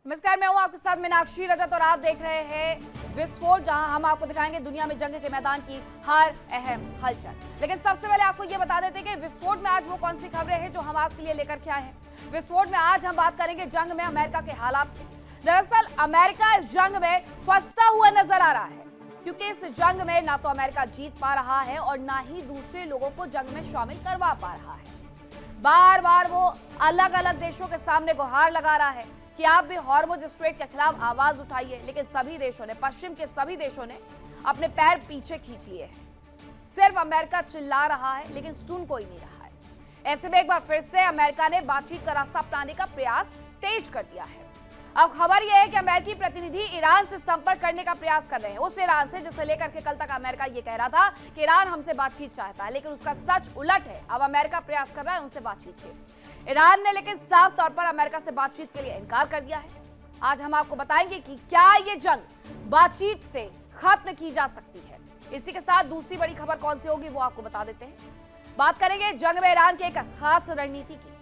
नमस्कार, मैं हूं आपके साथ मीनाक्षी रजत और आप देख रहे हैं विस्फोट, जहां हम आपको दिखाएंगे दुनिया में जंग के मैदान की हर अहम हलचल। लेकिन सबसे पहले आपको ये बता देते हैं कि विस्फोट में आज वो कौन सी खबरें हैं जो हम आपके लिए लेकर के आए हैं। विस्फोट में आज हम बात करेंगे जंग में अमेरिका के हालात की। दरअसल अमेरिका इस जंग में फंसता हुआ नजर आ रहा है, क्योंकि इस जंग में ना तो अमेरिका जीत पा रहा है और ना ही दूसरे लोगों को जंग में शामिल करवा पा रहा है। बार बार वो अलग अलग देशों के सामने गुहार लगा रहा है कि आप भी हॉर्मुज स्ट्रेट के खिलाफ आवाज उठाइए, लेकिन सभी देशों ने, पश्चिम के सभी देशों ने अपने पैर पीछे खींच लिए हैं। सिर्फ अमेरिका चिल्ला रहा है, लेकिन सुन कोई नहीं रहा है। ऐसे में एक बार फिर से अमेरिका ने बातचीत का रास्ता अपनाने का प्रयास तेज कर दिया है। अब खबर यह है कि अमेरिकी प्रतिनिधि ईरान से संपर्क करने का प्रयास कर रहे हैं, उस ईरान से जिसे लेकर के कल तक अमेरिका ये कह रहा था कि ईरान हमसे बातचीत चाहता है, लेकिन उसका सच उलट है। अब अमेरिका प्रयास कर रहा है उनसे बातचीत के। ईरान ने लेकिन साफ तौर पर अमेरिका से बातचीत के लिए इनकार कर दिया है। आज हम आपको बताएंगे कि क्या ये जंग बातचीत से खत्म की जा सकती है। इसी के साथ दूसरी बड़ी खबर कौन सी होगी वो आपको बता देते हैं। बात करेंगे जंग में ईरान की एक खास रणनीति की,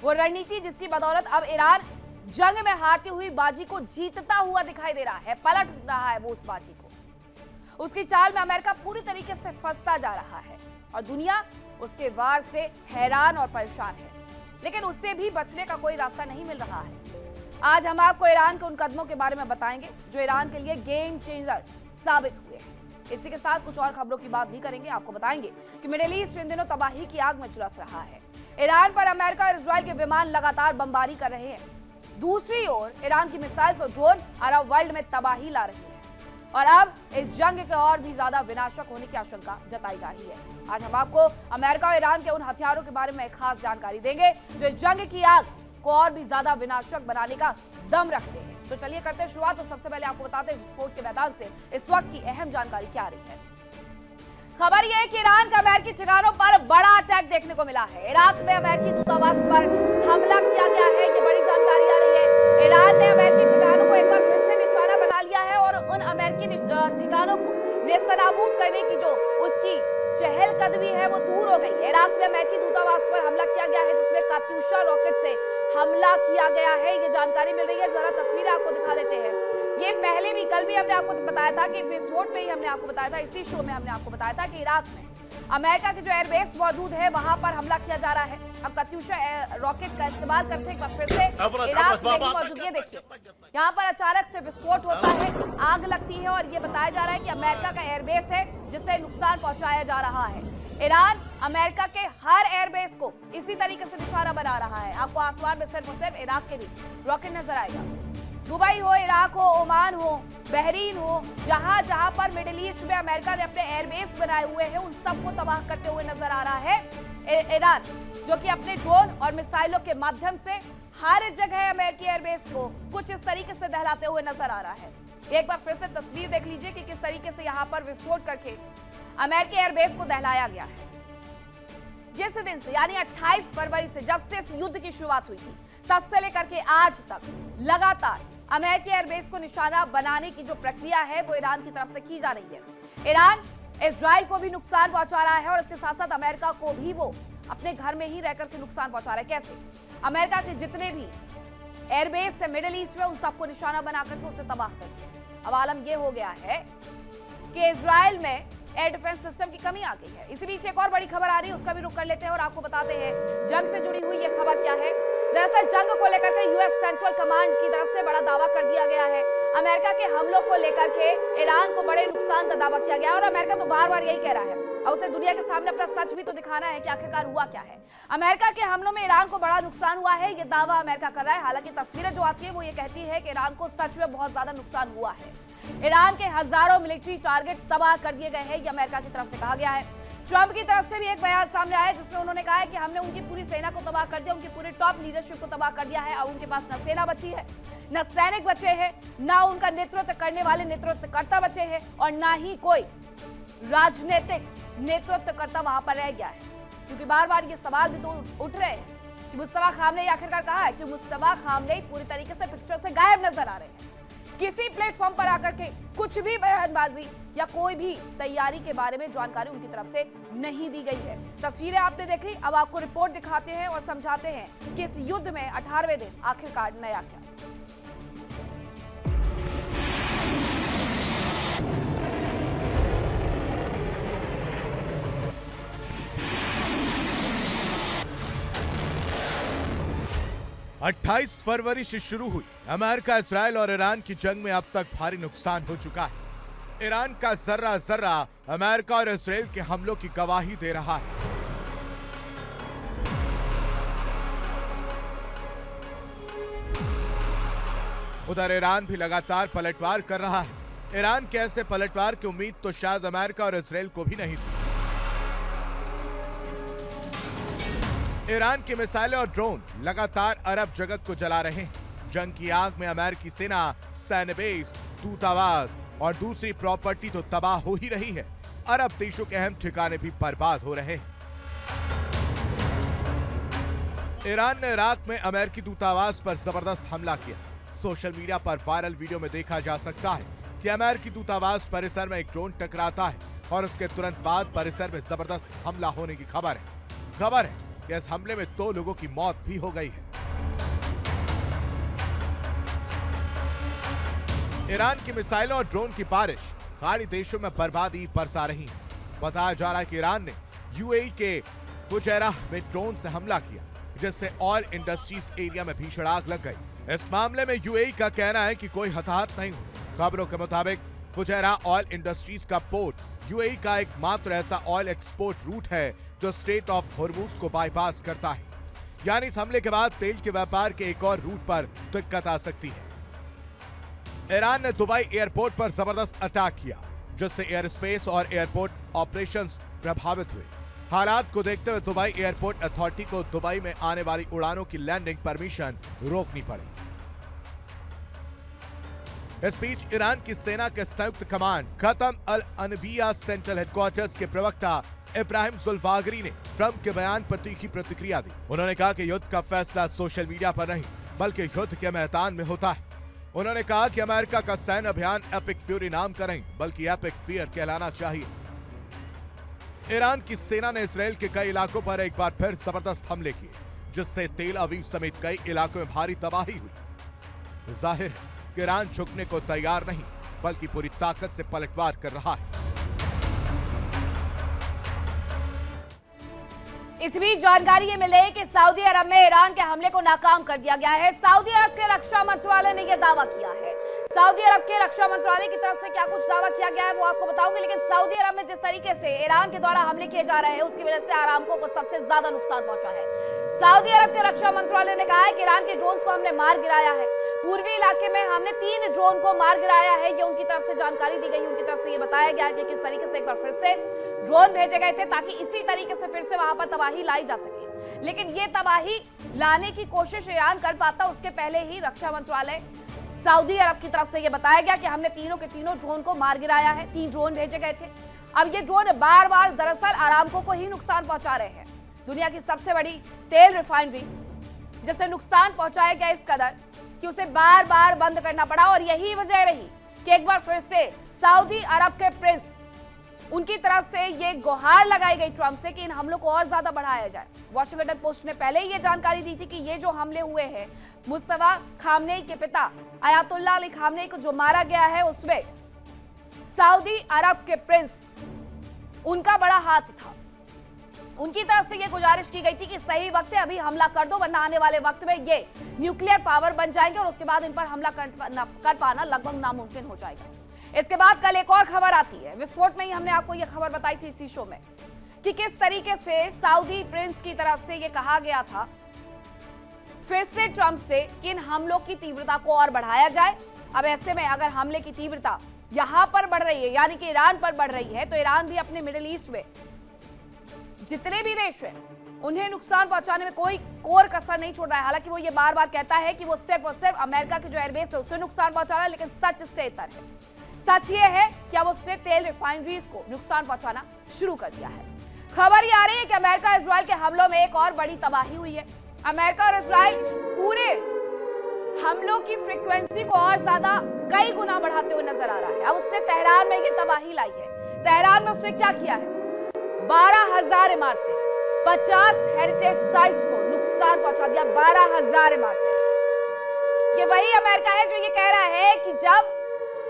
वो रणनीति जिसकी बदौलत अब ईरान जंग में हारती हुई बाजी को जीतता हुआ दिखाई दे रहा है, पलट रहा है वो उस बाजी को। उसकी चाल में अमेरिका पूरी तरीके से फंसता जा रहा है और दुनिया उसके वार से हैरान और परेशान है, लेकिन उससे भी बचने का कोई रास्ता नहीं मिल रहा है। आज हम आपको ईरान के उन कदमों के बारे में बताएंगे जो ईरान के लिए गेम चेंजर साबित हुए हैं। इसी के साथ कुछ और खबरों की बात भी करेंगे। आपको बताएंगे कि मिडिल ईस्ट इन दिनों तबाही की आग में झुलस रहा है। ईरान पर अमेरिका और इजरायल के विमान लगातार बमबारी कर रहे हैं। दूसरी ओर ईरान की मिसाइल्स और ड्रोन अरब वर्ल्ड में तबाही ला रही है और अब इस जंग के और भी ज्यादा विनाशक होने की आशंका जताई जा रही है। आज हम आपको अमेरिका और ईरान के उन हथियारों के बारे में खास जानकारी देंगे जो इस जंग की आग को और भी ज्यादा विनाशक बनाने का दम रखते हैं। तो चलिए करते हैं शुरुआत। तो सबसे पहले आपको बताते हैं विस्फोट के मैदान से इस वक्त की अहम जानकारी क्या आ रही है। खबर यह है कि ईरान का अमेरिकी ठिकानों पर बड़ा अटैक देखने को मिला है। इराक में अमेरिकी दूतावास पर हमला किया गया है, ये बड़ी जानकारी आ रही है। ईरान ने अमेरिकी ठिकानों को एक बार फिर से निशाना बना लिया है और उन अमेरिकी ठिकानों को नेस्तनाबूद करने की जो उसकी चहलकदमी है वो दूर हो गई। इराक में अमेरिकी दूतावास पर हमला किया गया है, जिसमें कात्यूशा रॉकेट से हमला किया गया है, ये जानकारी मिल रही है। जरा तस्वीरें आपको दिखा देते हैं। ये पहले भी, कल भी हमने आपको बताया था कि विस्फोट में ही हमने आपको बताया था, इसी शो में हमने आपको बताया था कि इराक में अमेरिका के जो एयरबेस मौजूद है वहां पर हमला किया जा रहा है। अब कात्यूशा रॉकेट का इस्तेमाल करते एक बार फिर से इराक में भी मौजूद। ये देखिए, यहाँ पर अचानक से विस्फोट होता है, आग लगती है और ये बताया जा रहा है कि अमेरिका का एयरबेस है जिसे नुकसान पहुंचाया जा रहा है। ईरान अमेरिका के हर एयरबेस को इसी तरीके से निशाना बना रहा है। आपको आसमान में सिर्फ और सिर्फ इराक के भी रॉकेट नजर आएगा। दुबई हो, इराक हो, ओमान हो, बहरीन हो, जहां जहां पर मिडिल ईस्ट में अमेरिका ने अपने एयरबेस बनाए हुए हैं, उन सबको तबाह करते हुए नजर आ रहा है ईरान, जो कि अपने ड्रोन और मिसाइलों के माध्यम से हर जगह अमेरिकी एयरबेस को कुछ इस तरीके से दहलाते हुए नजर आ रहा है। एक बार फिर से तस्वीर देख लीजिए कि किस तरीके से यहाँ पर विस्फोट करके अमेरिकी एयरबेस को दहलाया गया है। जिस दिन से, यानी 28 फरवरी से, जब से इस युद्ध की शुरुआत हुई थी, तब से लेकर के आज तक लगातार अमेरिकी एयरबेस को निशाना बनाने की जो प्रक्रिया है वो ईरान की तरफ से की जा रही है। ईरान इजराइल को भी नुकसान पहुंचा रहा है और इसके साथ साथ अमेरिका को भी वो अपने घर में ही रहकर के नुकसान पहुंचा रहा है। कैसे? अमेरिका के जितने भी एयरबेस है मिडिल ईस्ट में, उन सबको निशाना बनाकर के उसे तबाह कर दिया। अब आलम यह हो गया है कि इजराइल में एयर डिफेंस सिस्टम की कमी आ गई है। इसी बीच एक और बड़ी खबर आ रही है, उसका भी रुख कर लेते हैं और आपको बताते हैं जंग से जुड़ी हुई ये खबर क्या है। दरअसल जंग को लेकर के यूएस सेंट्रल कमांड की तरफ से बड़ा दावा कर दिया गया है। अमेरिका के हमलों को लेकर के ईरान को बड़े नुकसान का दावा किया गया और अमेरिका तो बार बार यही कह रहा है और उसे दुनिया के सामने अपना सच भी तो दिखाना है कि आखिरकार हुआ क्या है। अमेरिका के हमलों में ईरान को बड़ा नुकसान हुआ है, ये दावा अमेरिका कर रहा है। हालांकि तस्वीरें जो आती है वो ये कहती है कि ईरान को सच में बहुत ज्यादा नुकसान हुआ है। ईरान के हजारों मिलिट्री टारगेट्स तबाह कर दिए गए हैं, ये अमेरिका की तरफ से कहा गया है। ट्रंप की तरफ से भी एक बयान सामने आया जिसमें उन्होंने कहा है कि हमने उनकी पूरी सेना को तबाह कर दिया, उनकी पूरे टॉप लीडरशिप को तबाह कर दिया है। अब उनके पास न सेना बची है, न सैनिक बचे हैं, न उनका नेतृत्व करने वाले नेतृत्वकर्ता बचे हैं और न ही कोई राजनीतिक नेतृत्वकर्ता वहां पर रह गया है। क्योंकि बार बार ये सवाल भी तो उठ रहे हैं कि मुस्तफा खामनेई आखिरकार कहा है कि मुस्तफा खामनेई पूरी तरीके से पिक्चर से गायब नजर आ रहे हैं। किसी प्लेटफॉर्म पर आकर के कुछ भी बयानबाजी या कोई भी तैयारी के बारे में जानकारी उनकी तरफ से नहीं दी गई है। तस्वीरें आपने देखी, अब आपको रिपोर्ट दिखाते हैं और समझाते हैं कि इस युद्ध में 18वें दिन आखिरकार नया क्या। 28 फरवरी से शुरू हुई अमेरिका, इजराइल और ईरान की जंग में अब तक भारी नुकसान हो चुका है। ईरान का जर्रा जर्रा अमेरिका और इजराइल के हमलों की गवाही दे रहा है। उधर ईरान भी लगातार पलटवार कर रहा है। ईरान के ऐसे पलटवार की उम्मीद तो शायद अमेरिका और इजराइल को भी नहीं थी। ईरान की मिसाइलें और ड्रोन लगातार अरब जगत को जला रहे हैं। जंग की आग में अमेरिकी सेना, सैन्य बेस, दूतावास और दूसरी प्रॉपर्टी तो तबाह हो ही रही है। अरब देशों के अहम ठिकाने भी बर्बाद हो रहे हैं। ईरान ने इराक में अमेरिकी दूतावास पर जबरदस्त हमला किया। सोशल मीडिया पर वायरल वीडियो में देखा जा सकता है कि अमेरिकी दूतावास परिसर में एक ड्रोन टकराता है और उसके तुरंत बाद परिसर में जबरदस्त हमला होने की खबर है कि इस हमले में 2 लोगों की मौत भी हो गई है। ईरान की मिसाइलों और ड्रोन की बारिश खाड़ी देशों में बर्बादी बरसा रही है। बताया जा रहा है कि ईरान ने यूएई के फुजैराह में ड्रोन से हमला किया, जिससे ऑयल इंडस्ट्रीज एरिया में भीषण आग लग गई। इस मामले में यूएई का कहना है कि कोई हताहत नहीं हुई। खबरों के मुताबिक फुजैराह ऑयल इंडस्ट्रीज का पोर्ट यूएई का एकमात्र ऐसा ऑयल एक्सपोर्ट रूट है जो स्ट्रेट ऑफ हॉर्मुज को बाईपास करता है। यानी इस हमले के बाद तेल के व्यापार के एक और रूट पर दिक्कत आ सकती है। ईरान ने दुबई एयरपोर्ट पर जबरदस्त अटैक किया, जिससे एयर स्पेस और एयरपोर्ट ऑपरेशंस प्रभावित हुए। हालात को देखते हुए दुबई एयरपोर्ट अथॉरिटी को दुबई में आने वाली उड़ानों की लैंडिंग परमिशन रोकनी पड़ी। इस बीच ईरान की सेना के संयुक्त कमान खतम अल अनबिया सेंट्रल हेडक्वार्टर्स के प्रवक्ता इब्राहिम जुल्फागरी ने ट्रंप के बयान पर तीखी प्रतिक्रिया दी। उन्होंने कहा कि युद्ध का फैसला सोशल मीडिया पर नहीं बल्कि युद्ध के मैदान में होता है। उन्होंने कहा कि अमेरिका का सैन्य अभियान एपिक फ्यूरी नाम का नहीं बल्कि एपिक फियर कहलाना चाहिए। ईरान की सेना ने इजराइल के कई इलाकों पर एक बार फिर जबरदस्त हमले किए, जिससे तेल अवीव समेत कई इलाकों में भारी तबाही हुई। जाहिर है कि ईरान झुकने को तैयार नहीं बल्कि पूरी ताकत से पलटवार कर रहा है। इस बीच जानकारी ये मिले कि सऊदी अरब में ईरान के हमले को नाकाम कर दिया गया है। सऊदी अरब के रक्षा मंत्रालय ने यह दावा किया है। सऊदी अरब के रक्षा मंत्रालय की तरफ से क्या कुछ दावा किया गया है वो आपको बताऊंगी, लेकिन सऊदी अरब में जिस तरीके से ईरान के द्वारा हमले किए जा रहे हैं उसकी वजह से आरामको को सबसे ज्यादा नुकसान पहुंचा है। सऊदी अरब के रक्षा मंत्रालय ने कहा है कि ईरान के ड्रोन को हमने मार गिराया है। पूर्वी इलाके में हमने 3 ड्रोन को मार गिराया है। ये उनकी तरफ से जानकारी दी गई। उनकी तरफ से ये बताया गया कि किस तरीके से एक बार फिर से ड्रोन भेजे गए थे ताकि इसी तरीके से फिर से वहां पर तबाही लाई जा सके। लेकिन ये तबाही लाने की कोशिश ईरान कर पाता उसके पहले ही रक्षा मंत्रालय सऊदी अरब की तरफ से ये बताया गया कि हमने तीनों के तीनों ड्रोन को मार गिराया है। 3 ड्रोन भेजे गए थे। अब ये ड्रोन बार बार दरअसल आरामको को ही नुकसान पहुंचा रहे हैं। दुनिया की सबसे बड़ी तेल रिफाइनरी जिसे नुकसान पहुंचाया गया इस कदर कि उसे बार बार बंद करना पड़ा। और यही वजह रही कि एक बार फिर से सऊदी अरब के प्रिंस उनकी तरफ से ये गुहार लगाई गई ट्रंप से कि इन हमलों को और ज्यादा बढ़ाया जाए। वॉशिंगटन पोस्ट ने पहले ही ये जानकारी दी थी कि ये जो हमले हुए हैं मुस्तफा खामनेई के पिता अयातुल्लाह अली खामनेई को जो मारा गया है उसमें सऊदी अरब के प्रिंस उनका बड़ा हाथ था। उनकी तरफ से ये गुजारिश की गई थी कि सही वक्त है अभी हमला कर दो वरना आने वाले वक्त में ये न्यूक्लियर पावर बन जाएंगे और उसके बाद इन पर हमला कर पाना लगभग नामुमकिन हो जाएगा। इसके बाद कल एक और खबर आती है। विस्फोट में ही हमने आपको यह खबर बताई थी इसी शो में कि किस तरीके से सऊदी प्रिंस की तरफ से यह कहा गया था फिर से ट्रंप से कि इन हमलों की तीव्रता को और बढ़ाया जाए। अब ऐसे में अगर हमले की तीव्रता यहां पर बढ़ रही है यानी कि ईरान पर बढ़ रही है तो ईरान भी अपने मिडिल ईस्ट में जितने भी देश हैं उन्हें नुकसान पहुंचाने में कोई कोर कसर नहीं छोड़ रहा है। हालांकि वो ये बार बार कहता है कि वो सिर्फ और सिर्फ अमेरिका के जो एयरबेस है उसे नुकसान पहुंचा रहा है, लेकिन सच इससे इतर है। सच ये है कि अब उसने तेल रिफाइनरीज को नुकसान पहुंचाना शुरू कर दिया है। खबर ये आ रही है कि अमेरिका इजराइल के हमलों में एक और बड़ी तबाही हुई है। अमेरिका और इजराइल पूरे हमलों की फ्रीक्वेंसी को और ज्यादा कई गुना बढ़ाते हुए नजर आ रहा है। अब उसने तेहरान में ये तबाही लाई है। तेहरान में उसने क्या किया है? 12,000 इमारतें, 50 हेरिटेज साइट्स को नुकसान पहुंचा दिया। 12,000 इमारतें। ये वही अमेरिका है जो ये कह रहा है कि जब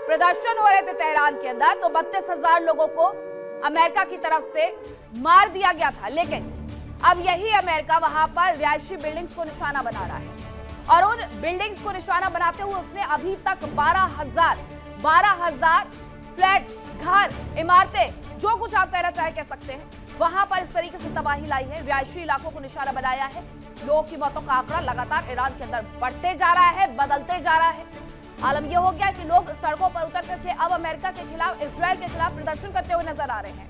प्रदर्शन हो रहे थे तेहरान के अंदर तो 32,000 लोगों को अमेरिका की तरफ से मार दिया गया था, लेकिन अब यही अमेरिका वहां पर रिहायशी बिल्डिंग्स को निशाना बना रहा है और उन बिल्डिंग्स को निशाना बनाते हुए उसने अभी तक 12,000 फ्लैट्स, घर, इमारतें, जो कुछ आप कहना चाहे कह सकते हैं, वहां पर इस तरीके से तबाही लाई है, रिहायशी इलाकों को निशाना बनाया है। लोगों की मौतों का आंकड़ा लगातार ईरान के अंदर बढ़ते जा रहा है, बदलते जा रहा है। आलम यह हो गया कि लोग सड़कों पर उतरते थे, अब अमेरिका के खिलाफ, इजरायल के खिलाफ प्रदर्शन करते हुए नजर आ रहे हैं।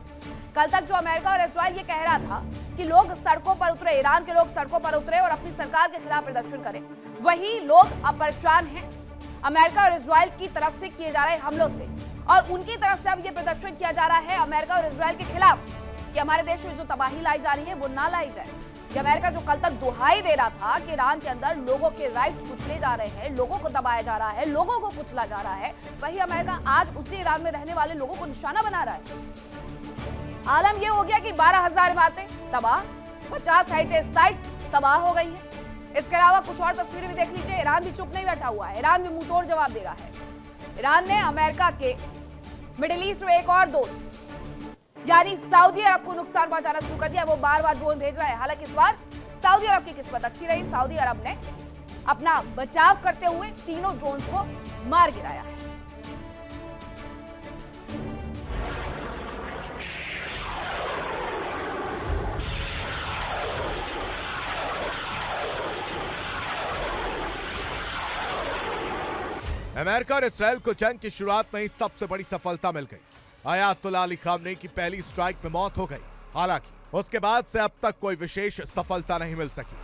कल तक जो अमेरिका और इजरायल ये कह रहा था कि लोग सड़कों पर उतरे, ईरान के लोग सड़कों पर उतरे और अपनी सरकार के खिलाफ प्रदर्शन करें, वही लोग अब परेशान हैं अमेरिका और इजरायल की तरफ से किए जा रहे हमलों से। और उनकी तरफ से अब ये प्रदर्शन किया जा रहा है अमेरिका और इजरायल के खिलाफ कि हमारे देश में जो तबाही लाई जा रही है वो ना लाई जाए। कि अमेरिका जो कल तक दुहाई दे रहा था कि ईरान के अंदर लोगों के राइट्स कुचले जा रहे हैं, लोगों को दबाया जा रहा है, लोगों को कुचला जा रहा है, वही अमेरिका आज उसी ईरान में रहने वाले लोगों को निशाना बना रहा है। आलम यह हो गया कि 12,000 इमारतें तबाह, 50 हेरिटेज साइट्स तबाह हो गई हैं। इसके अलावा कुछ और तस्वीरें भी देख लीजिए। ईरान भी चुप नहीं बैठा हुआ है, ईरान भी मुंहतोड़ जवाब दे रहा है। ईरान ने अमेरिका के मिडिल ईस्ट में एक और दोस्त यानी सऊदी अरब को नुकसान पहुंचाना शुरू कर दिया। वो बार बार ड्रोन भेज रहा है। हालांकि इस बार सऊदी अरब की किस्मत अच्छी रही, सऊदी अरब ने अपना बचाव करते हुए तीनों ड्रोन को मार गिराया है। अमेरिका और इस्राएल को जंग की शुरुआत में ही सबसे बड़ी सफलता मिल गई। अयातुल्लाह अली खामनेई की पहली स्ट्राइक में मौत हो गई। हालांकि उसके बाद से अब तक कोई विशेष सफलता नहीं मिल सकी।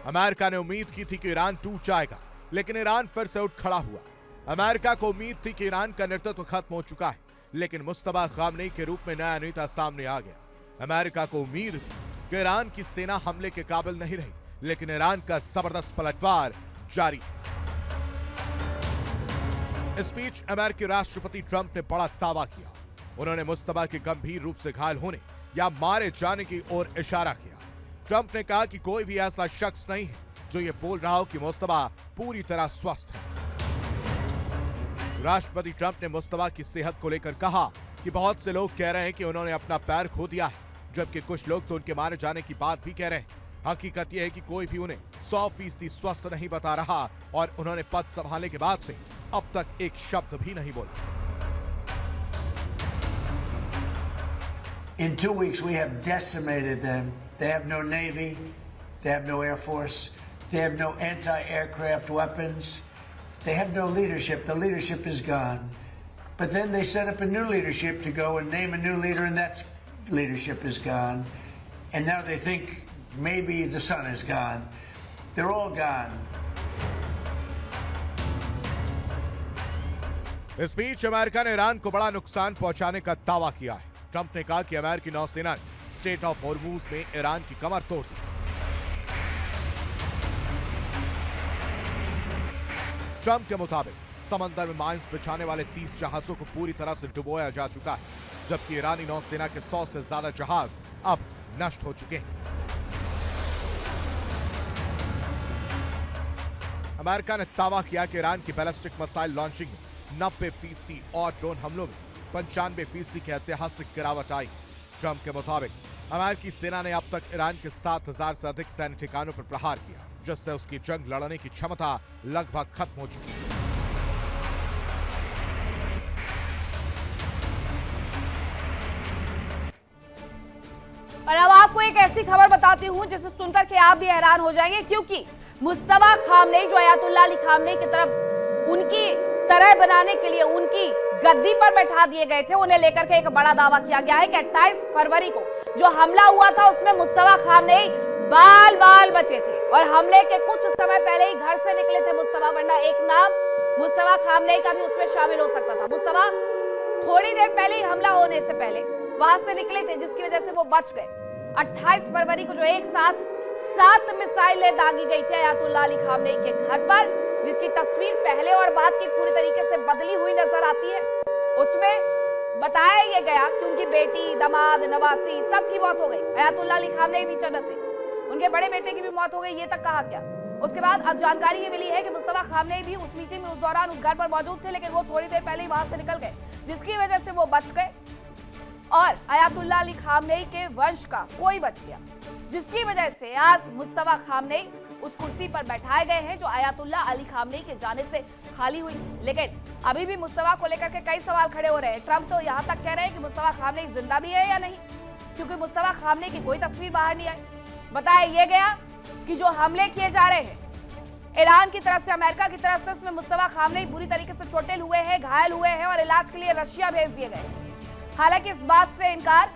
अमेरिका ने उम्मीद की थी कि ईरान टूट जाएगा, लेकिन ईरान फिर से उठ खड़ा हुआ। अमेरिका को उम्मीद थी कि ईरान का नेतृत्व खत्म हो चुका है, लेकिन मुस्तफा खामनेई के रूप में नया नेता सामने आ गया। अमेरिका को उम्मीद थी कि ईरान की सेना हमले के काबिल नहीं रही, लेकिन ईरान का जबरदस्त पलटवार जारी। इस बीच अमेरिकी राष्ट्रपति ट्रंप ने बड़ा दावा किया। उन्होंने मुस्तफा के गंभीर रूप से घायल होने या मारे जाने की ओर इशारा किया। ट्रंप ने कहा कि कोई भी ऐसा शख्स नहीं है जो ये बोल रहा हो कि मुस्तफा पूरी तरह स्वस्थ है। राष्ट्रपति ट्रंप ने मुस्तफा की सेहत को लेकर कहा कि बहुत से लोग कह रहे हैं कि उन्होंने अपना पैर खो दिया है, जबकि कुछ लोग तो उनके मारे जाने की बात भी कह रहे हैं। हकीकत यह है कि कोई भी उन्हें 100% स्वस्थ नहीं बता रहा और उन्होंने पद संभालने के बाद से अब तक एक शब्द भी नहीं बोला। In 2 weeks we have decimated them. They have no navy, they have no air force, they have no anti-aircraft weapons, they have no leadership. The leadership is gone. But then they set up a new leadership to go and name a new leader, and that leadership is gone. And now they think maybe the sun is gone. They're all gone. इस बीच America ने Iran को बड़ा नुकसान पहुंचाने का दावा किया है। ट्रंप ने कहा कि अमेरिकी नौसेना ने स्ट्रेट ऑफ हॉर्मूज में ईरान की कमर तोड़ दी। ट्रंप के मुताबिक समंदर में माइंस बिछाने वाले 30 जहाजों को पूरी तरह से डुबोया जा चुका है, जबकि ईरानी नौसेना के 100 से ज्यादा जहाज अब नष्ट हो चुके हैं। अमेरिका ने दावा किया कि ईरान की बैलिस्टिक मिसाइल लॉन्चिंग में 90% और ड्रोन हमलों में 95% की ऐतिहासिक गिरावट आई। ट्रंप के मुताबिक अमेरिकी सेना ने अब तक ईरान के 7,000 से अधिक सैन्य ठिकानों पर प्रहार किया, जिससे उसकी जंग लड़ने की क्षमता लगभग खत्म हो चुकी है। और अब आपको एक ऐसी खबर बताती हूं जिसे सुनकर के आप भी हैरान हो जाएंगे, क्योंकि मुस्तफा खामनेई जो अयातुल्लाह अली खामनेई की तरफ उनकी तरह बनाने के लिए उनकी गद्दी पर बैठा दिए गए थे, उन्हें लेकर के एक बड़ा दावा किया गया है कि 28 फरवरी को जो हमला हुआ था उसमें मुस्तफा खामनेई बाल बाल बचे थे और हमले के कुछ समय पहले ही घर से निकले थे मुस्तफा, वरना एक नाम मुस्तफा खामनेई का भी उसमें शामिल हो सकता था। मुस्तफा थोड़ी देर पहले ही हमला होने से पहले वहां से निकले थे, जिसकी वजह से वो बच गए। 28 फरवरी को जो एक साथ 7 मिसाइलें दागी गई थी अयातुल्लाह अली खामनेई के घर पर, जिसकी तस्वीर पहले और बाद की पूरी तरीके से बदली हुई नजर आती है, उसमें बताया यह गया कि उनकी बेटी, दामाद, नवासी सबकी मौत हो गई। अयातुल्लाह अली खामनेई भी चंद से, उनके बड़े बेटे की भी मौत हो गई, ये तक कहा गया। उसके बाद अब जानकारी ये मिली है कि मुस्तफा खामनेई भी उस मीटिंग में उस दौरान उस घर पर मौजूद थे, लेकिन वो थोड़ी देर पहले ही वहां से निकल गए, जिसकी वजह से वो बच गए। और अयातुल्ला अली खामनेई के वंश का कोई बच गया, जिसकी वजह से आज मुस्तफा खामनेई उस कुर्सी पर बैठाए गए हैं जो अयातुल्ला अली खामनेई के जाने से खाली हुई थी। लेकिन अभी भी मुस्तफा को लेकर के कई सवाल खड़े हो रहे हैं। ट्रंप तो यहां तक कह रहे हैं कि मुस्तफा खामनेई जिंदा भी है या नहीं, क्योंकि मुस्तफा खामनेई की कोई तस्वीर बाहर नहीं आई। बताया यह गया कि जो हमले किए जा रहे हैं ईरान की तरफ से, अमेरिका की तरफ से, उसमें मुस्तफा खामनेई बुरी तरीके से चोटिल हुए हैं, घायल हुए हैं और इलाज के लिए रशिया भेज दिए गए। हालांकि इस बात से इनकार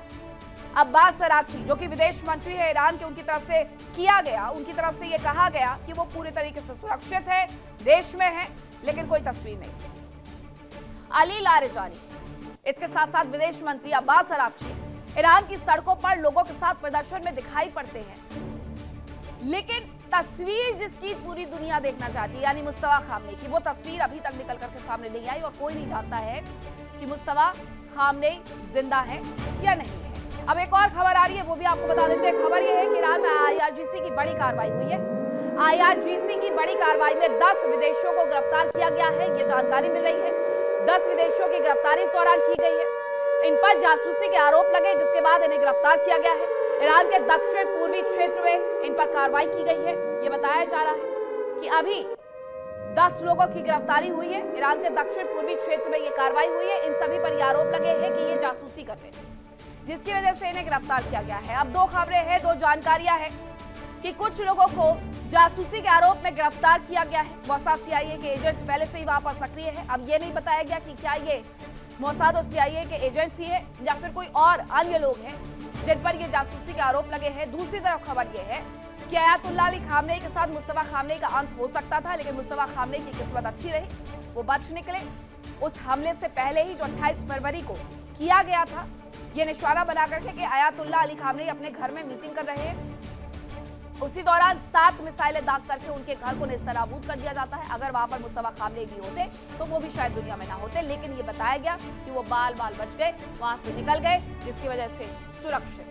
अब्बास अराक्ची, जो कि विदेश मंत्री है ईरान के, उनकी तरफ से किया गया। उनकी तरफ से यह कहा गया कि वो पूरे तरीके से सुरक्षित है, देश में है, लेकिन कोई तस्वीर नहीं। अली लारिजानी, इसके साथ साथ विदेश मंत्री अब्बास अराक्ची ईरान की सड़कों पर लोगों के साथ प्रदर्शन में दिखाई पड़ते हैं, लेकिन तस्वीर जिसकी पूरी दुनिया देखना चाहती है, यानी मुस्तफा खामनेई की, वो तस्वीर अभी तक निकल करके सामने नहीं आई और कोई नहीं जानता है कि मुस्तफा खामनेई जिंदा है या नहीं है। अब एक और खबर आ रही है, वो भी आपको बता देते हैं। खबर यह है कि ईरान में IRGC की बड़ी कार्रवाई हुई है। IRGC की बड़ी कार्रवाई में 10 विदेशियों को गिरफ्तार किया गया है, ये जानकारी मिल रही है। 10 विदेशियों की गिरफ्तारी इस दौरान की गई है। इन पर जासूसी के आरोप लगे, जिसके बाद इन्हें गिरफ्तार किया गया है। ईरान के दक्षिण पूर्वी क्षेत्र में इन पर कार्रवाई की गई है। ये बताया जा रहा है कि अभी 10 लोगों की गिरफ्तारी हुई है। ईरान के दक्षिण पूर्वी क्षेत्र में ये कार्रवाई हुई है। इन सभी पर आरोप लगे हैं कि ये जासूसी करते हैं, जिसकी वजह से इन्हें गिरफ्तार किया गया है। अब 2 खबरें हैं, 2 जानकारियां हैं कि कुछ लोगों को जासूसी के आरोप में गिरफ्तार किया गया है। मोसाद CIA के एजेंट्स पहले से ही वहां पर सक्रिय है। अब ये नहीं बताया गया कि क्या ये मोसाद और CIA के एजेंट्स ही है या फिर कोई और अन्य लोग हैं जिन पर ये जासूसी के आरोप लगे हैं। दूसरी तरफ खबर ये है कि अयातुल्ला अली खामनेई के साथ मुस्तफा खामनेई का अंत हो सकता था, लेकिन मुस्तफा खामनेई की किस्मत अच्छी रही, वो बच निकले। उस हमले से पहले ही जो 28 फरवरी को किया गया था, ये निशाना बना करके कि अयातुल्ला अली खामनेई अपने घर में मीटिंग कर रहे हैं, उसी दौरान 7 मिसाइलें दाग करके उनके घर को नेस्तनाबूद कर दिया जाता है। अगर वहां पर मुस्तफा खामनेई भी होते तो वो भी शायद दुनिया में ना होते, लेकिन ये बताया गया कि वो बाल बाल बच गए, वहां से निकल गए, जिसकी वजह से सुरक्षित।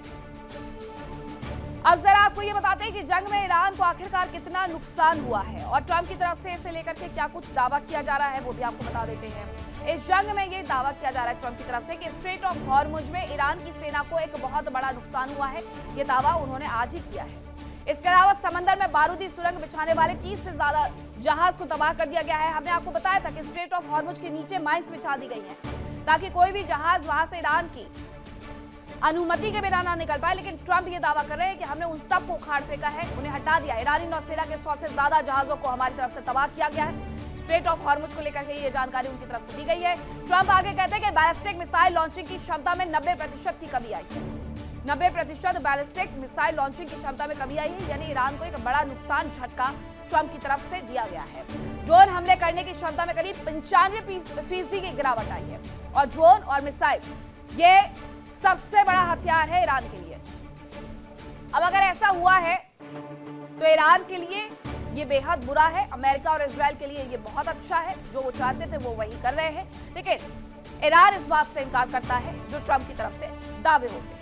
अब जरा आपको ये बताते हैं कि जंग में ईरान को आखिरकार कितना नुकसान हुआ है और ट्रंप की तरफ से इसे लेकर के क्या कुछ दावा किया जा रहा है, वो भी आपको बता देते हैं। इस जंग में ये दावा किया जा रहा है ट्रंप की तरफ से कि स्ट्रेट ऑफ हॉर्मुज में ईरान की सेना को एक बहुत बड़ा नुकसान हुआ है। ये दावा उन्होंने आज ही किया है। इसके अलावा समंदर में बारूदी सुरंग बिछाने वाले 30 से ज्यादा जहाज को तबाह कर दिया गया है। हमने आपको बताया था कि स्ट्रेट ऑफ हॉर्मुज के नीचे माइंस बिछा दी गई हैं ताकि कोई भी जहाज वहां से ईरान की अनुमति के बिना ना निकल पाए, लेकिन ट्रंप ये दावा कर रहे हैं कि हमने उन सबको उखाड़ फेंका है, उन्हें हटा दिया। ईरानी नौसेना के 100 से ज्यादा जहाजों को हमारी तरफ से तबाह किया गया है। स्ट्रेट ऑफ हॉर्मुज को लेकर के ये जानकारी उनकी तरफ से दी गई है। ट्रंप आगे कहते हैं कि बैलिस्टिक मिसाइल लॉन्चिंग की क्षमता में 90% की कमी आई है। 90% बैलिस्टिक मिसाइल लॉन्चिंग की क्षमता में कमी आई है, यानी ईरान को एक बड़ा नुकसान झटका ट्रंप की तरफ से दिया गया है। ड्रोन हमले करने की क्षमता में करीब 95% की गिरावट आई है और ड्रोन और मिसाइल ये सबसे बड़ा हथियार है ईरान के लिए। अब अगर ऐसा हुआ है तो ईरान के लिए ये बेहद बुरा है। अमेरिका और इजराइल के लिए ये बहुत अच्छा है। जो वो चाहते थे वो वही कर रहे हैं, लेकिन ईरान इस बात से इनकार करता है जो ट्रंप की तरफ से दावे होते हैं।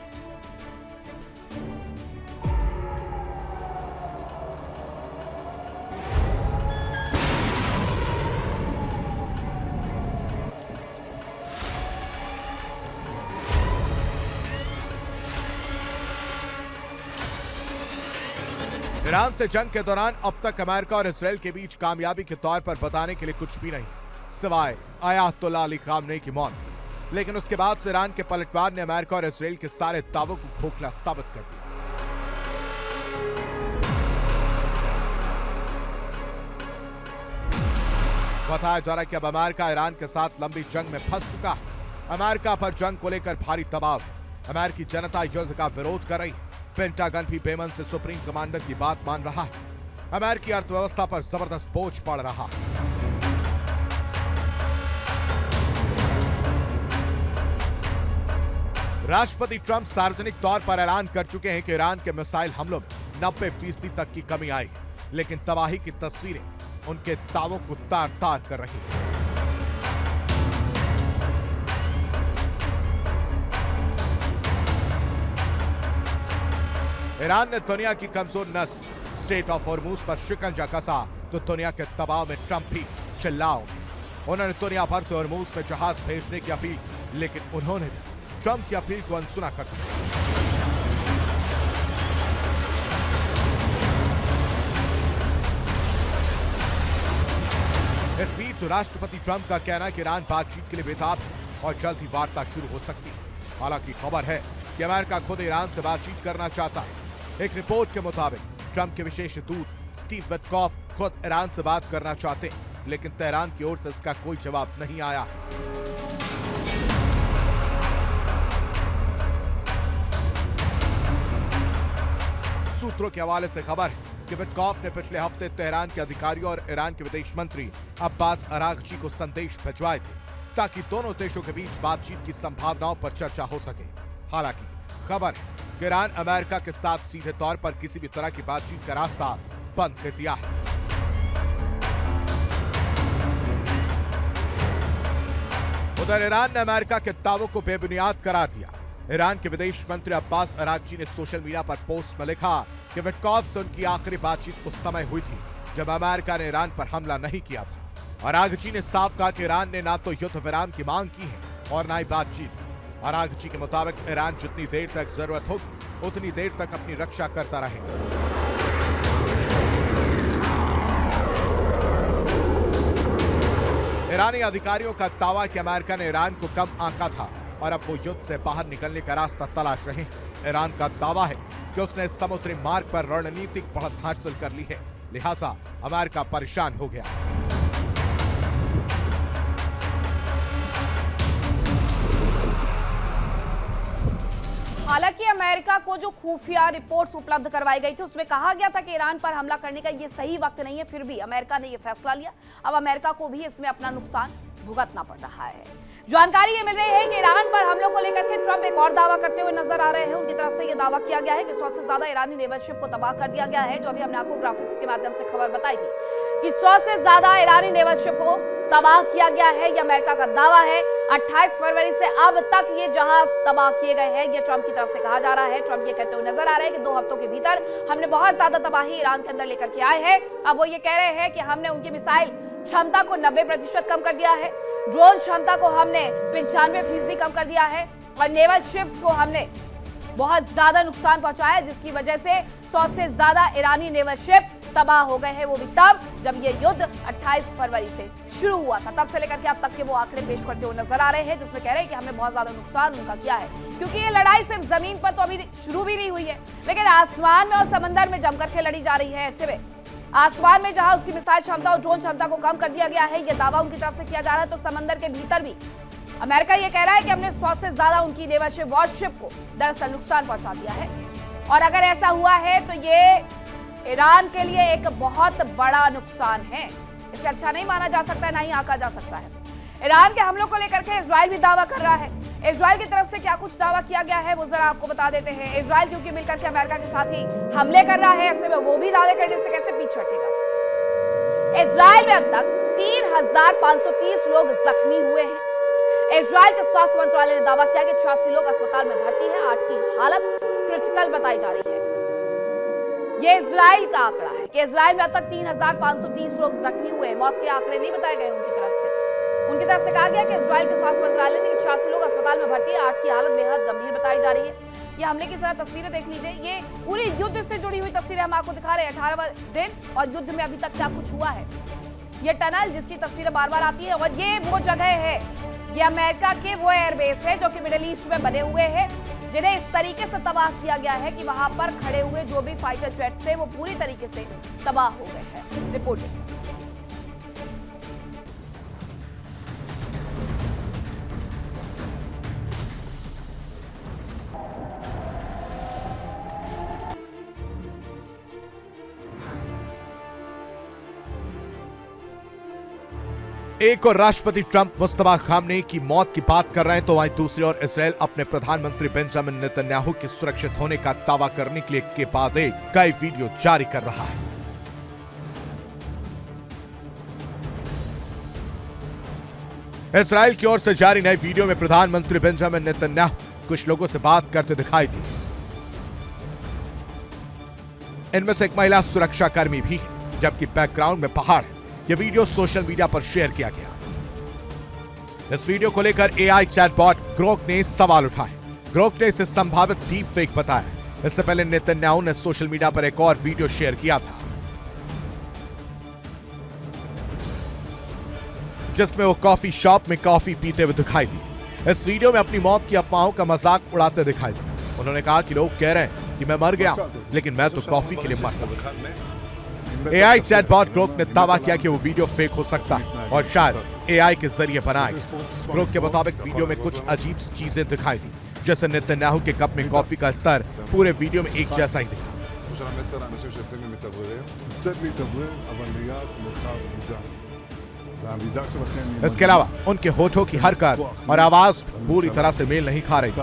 ईरान से जंग के दौरान अब तक अमेरिका और इजराइल के बीच कामयाबी के तौर पर बताने के लिए कुछ भी नहीं, सिवाय अयातुल्ला अली खामनेई की मौत। लेकिन उसके बाद से ईरान के पलटवार ने अमेरिका और इजराइल के सारे दावों को खोखला साबित कर दिया। बताया जा रहा है कि अब अमेरिका ईरान के साथ लंबी जंग में फंस चुका है। अमेरिका पर जंग को लेकर भारी दबाव है। अमेरिकी जनता युद्ध का विरोध कर रही है। पेंटागन भी बेमन से सुप्रीम कमांडर की बात मान रहा है। अमेरिकी अर्थव्यवस्था पर जबरदस्त बोझ पड़ रहा है। राष्ट्रपति ट्रंप सार्वजनिक तौर पर ऐलान कर चुके हैं कि ईरान के मिसाइल हमलों में 90% तक की कमी आई, लेकिन तबाही की तस्वीरें उनके दावों को तार-तार कर रही हैं। ईरान ने दुनिया की कमजोर नस स्ट्रेट ऑफ हॉर्मुज पर शिकंजा कसा तो दुनिया के दबाव में ट्रंप भी चिल्ला उठे। उन्होंने दुनिया भर से हॉर्मुज में जहाज भेजने की अपील, लेकिन उन्होंने भी ट्रंप की अपील को अनसुना कर दिया। इस बीच राष्ट्रपति ट्रंप का कहना है कि ईरान बातचीत के लिए बेताब है और जल्द ही वार्ता शुरू हो सकती है। हालांकि खबर है कि अमेरिका खुद ईरान से बातचीत करना चाहता है। एक रिपोर्ट के मुताबिक ट्रंप के विशेष दूत स्टीव विटकॉफ खुद ईरान से बात करना चाहते हैं, लेकिन तेहरान की ओर से इसका कोई जवाब नहीं आया। सूत्रों के हवाले से खबर है कि विटकॉफ ने पिछले हफ्ते तेहरान के अधिकारियों और ईरान के विदेश मंत्री अब्बास अरागची को संदेश भिजवाए थे ताकि दोनों देशों के बीच बातचीत की संभावनाओं पर चर्चा हो सके। हालांकि खबर है कि ईरान अमेरिका के साथ सीधे तौर पर किसी भी तरह की बातचीत का रास्ता बंद कर दिया है। उधर ईरान ने अमेरिका के दावों को बेबुनियाद करार दिया। ईरान के विदेश मंत्री अब्बास अरागची ने सोशल मीडिया पर पोस्ट में लिखा कि विटकॉफ से उनकी आखिरी बातचीत उस समय हुई थी जब अमेरिका ने ईरान पर हमला नहीं किया था। अरागची ने साफ कहा कि ईरान ने ना तो युद्ध विराम की मांग की है और ना ही बातचीत। अरागची के मुताबिक ईरान जितनी देर तक जरूरत होगी उतनी देर तक अपनी रक्षा करता रहेगा। ईरानी अधिकारियों का दावा कि अमेरिका ने ईरान को कम आंका था और अब वो युद्ध से बाहर निकलने का रास्ता तलाश रहे हैं। ईरान का दावा है कि उसने समुद्री मार्ग पर रणनीतिक बढ़त हासिल कर ली है, लिहाजा अमेरिका परेशान हो गया। हालांकि अमेरिका को जो खुफिया रिपोर्ट्स उपलब्ध करवाई गई थी उसमें कहा गया था कि ईरान पर हमला करने का ये सही वक्त नहीं है, फिर भी अमेरिका ने ये फैसला लिया। अब अमेरिका को भी इसमें अपना नुकसान भुगतना पड़ रहा है। जानकारी ये मिल रही है कि ईरान पर हमलों को लेकर के ट्रंप एक और दावा करते हुए नजर आ रहे हैं। उनकी तरफ से ये दावा किया गया है कि 100 से ज्यादा ईरानी नेवल शिप को तबाह कर दिया गया है। जो अभी हमने आपको ग्राफिक्स के माध्यम से खबर बताई थी कि 100 से ज्यादा ईरानी नेवल शिप को तबाह किया गया है। यह अमेरिका का दावा है। 28 फरवरी से अब तक ये जहाज तबाह किए गए हैं, ये ट्रंप की तरफ से कहा जा रहा है। ट्रंप ये कहते हुए नजर आ रहे हैं कि 2 हफ्तों के भीतर हमने बहुत ज्यादा तबाही ईरान के अंदर लेकर के आए हैं। अब वो ये कह रहे हैं कि हमने उनकी मिसाइल क्षमता को 90% कम कर दिया है, ड्रोन क्षमता को हमने 95% कम कर दिया है और नेवल शिप्स को हमने बहुत ज्यादा नुकसान पहुंचाया, जिसकी वजह से 100 से ज्यादा ईरानी नेवल शिप तबाह हो गए हैं। वो भी तब जब ये युद्ध 28 फरवरी से शुरू हुआ था, तब से लेकर के अब तक के वो आंकड़े पेश करते हुए नजर आ रहे हैं, जिसमें कह रहे हैं कि हमने बहुत ज्यादा नुकसान उनका किया है। क्योंकि ये लड़ाई सिर्फ जमीन पर तो अभी शुरू भी नहीं हुई है, लेकिन आसमान में और समंदर में जमकर के लड़ी जा रही है। ऐसे में आसमान में जहां उसकी मिसाइल क्षमता और ड्रोन क्षमता को कम कर दिया गया है, यह दावा उनकी तरफ से किया जा रहा है, तो समंदर के भीतर भी अमेरिका ये कह रहा है कि हमने 100 से ज्यादा उनकी नेवल शिप वॉरशिप को दरअसल नुकसान पहुंचा दिया है। और अगर ऐसा हुआ है तो ये ईरान के लिए एक बहुत बड़ा नुकसान है। इसे अच्छा नहीं माना जा सकता है, ना ही आंका जा सकता है। ईरान के हमलों को लेकर के इजराइल भी दावा कर रहा है। इजराइल की तरफ से क्या कुछ दावा किया गया है वो जरा आपको बता देते हैं। इजराइल क्योंकि मिलकर के अमेरिका के साथ ही हमले कर रहा है, ऐसे में वो भी दावे करने से कैसे पीछे हटेगा। इजराइल में अब तक 3530 लोग जख्मी हुए हैं। इजराइल के स्वास्थ्य मंत्रालय ने दावा किया कि 86 लोग अस्पताल में भर्ती हैं, 8 की हालत क्रिटिकल बताई जा रही है। यह इजराइल का आंकड़ा है कि इजराइल में अब तक 3530 लोग जख्मी हुए हैं। मौत के आंकड़े नहीं बताए गए उनकी तरफ से। उनकी तरफ से कहा गया कि इजराइल के स्वास्थ्य मंत्रालय ने 86 लोग अस्पताल में भर्ती है, 8 की हालत बेहद गंभीर बताई जा रही है। ये हमले की जरा तस्वीरें देख लीजिए। ये पूरी युद्ध से जुड़ी हुई तस्वीरें हम आपको दिखा रहे हैं। 18वां दिन और युद्ध में अभी तक क्या कुछ हुआ है। ये टनल जिसकी तस्वीरें बार बार आती है, और ये वो जगह है, ये अमेरिका के वो एयरबेस है जो कि मिडिल ईस्ट में बने हुए हैं, जिन्हें इस तरीके से तबाह किया गया है कि वहां पर खड़े हुए जो भी फाइटर जेट्स थे वो पूरी तरीके से तबाह हो गए हैं। रिपोर्ट एक और राष्ट्रपति ट्रंप मुस्तफा खामनेई की मौत की बात कर रहे हैं, तो वहीं दूसरी ओर इजराइल अपने प्रधानमंत्री बेंजामिन नेतन्याहू के सुरक्षित होने का दावा करने के लिए के बाद एक कई वीडियो जारी कर रहा है। इजराइल की ओर से जारी नए वीडियो में प्रधानमंत्री बेंजामिन नेतन्याहू कुछ लोगों से बात करते दिखाई दी। इनमें से एक महिला सुरक्षाकर्मी भी है, जबकि बैकग्राउंड में पहाड़ है। यह वीडियो सोशल मीडिया पर शेयर किया गया। इस वीडियो को लेकर एआई चैटबॉट ग्रोक ने सवाल उठाए। ग्रोक ने इसे संभावित डीप फेक बताया। इससे पहले नेतन्याहू ने सोशल मीडिया पर एक और वीडियो शेयर किया था जिसमें वो कॉफी शॉप में कॉफी पीते हुए दिखाई दी। इस वीडियो में अपनी मौत की अफवाहों का मजाक उड़ाते दिखाई दी। उन्होंने कहा कि लोग कह रहे हैं कि मैं मर गया हूं, लेकिन मैं तो कॉफी के लिए मरता हूं। एआई चैटबॉट ग्रोक ने दावा किया कि वो वीडियो फेक हो सकता है और शायद एआई के जरिए बनाया गया। ग्रोक के मुताबिक वीडियो में कुछ अजीब चीजें दिखाई दी, जैसे नेतन्याहू के कप में कॉफी का स्तर पूरे वीडियो में एक जैसा ही दिखा। इसके अलावा उनके होठों की हरकत और आवाज पूरी तरह से मेल नहीं खा रही थी।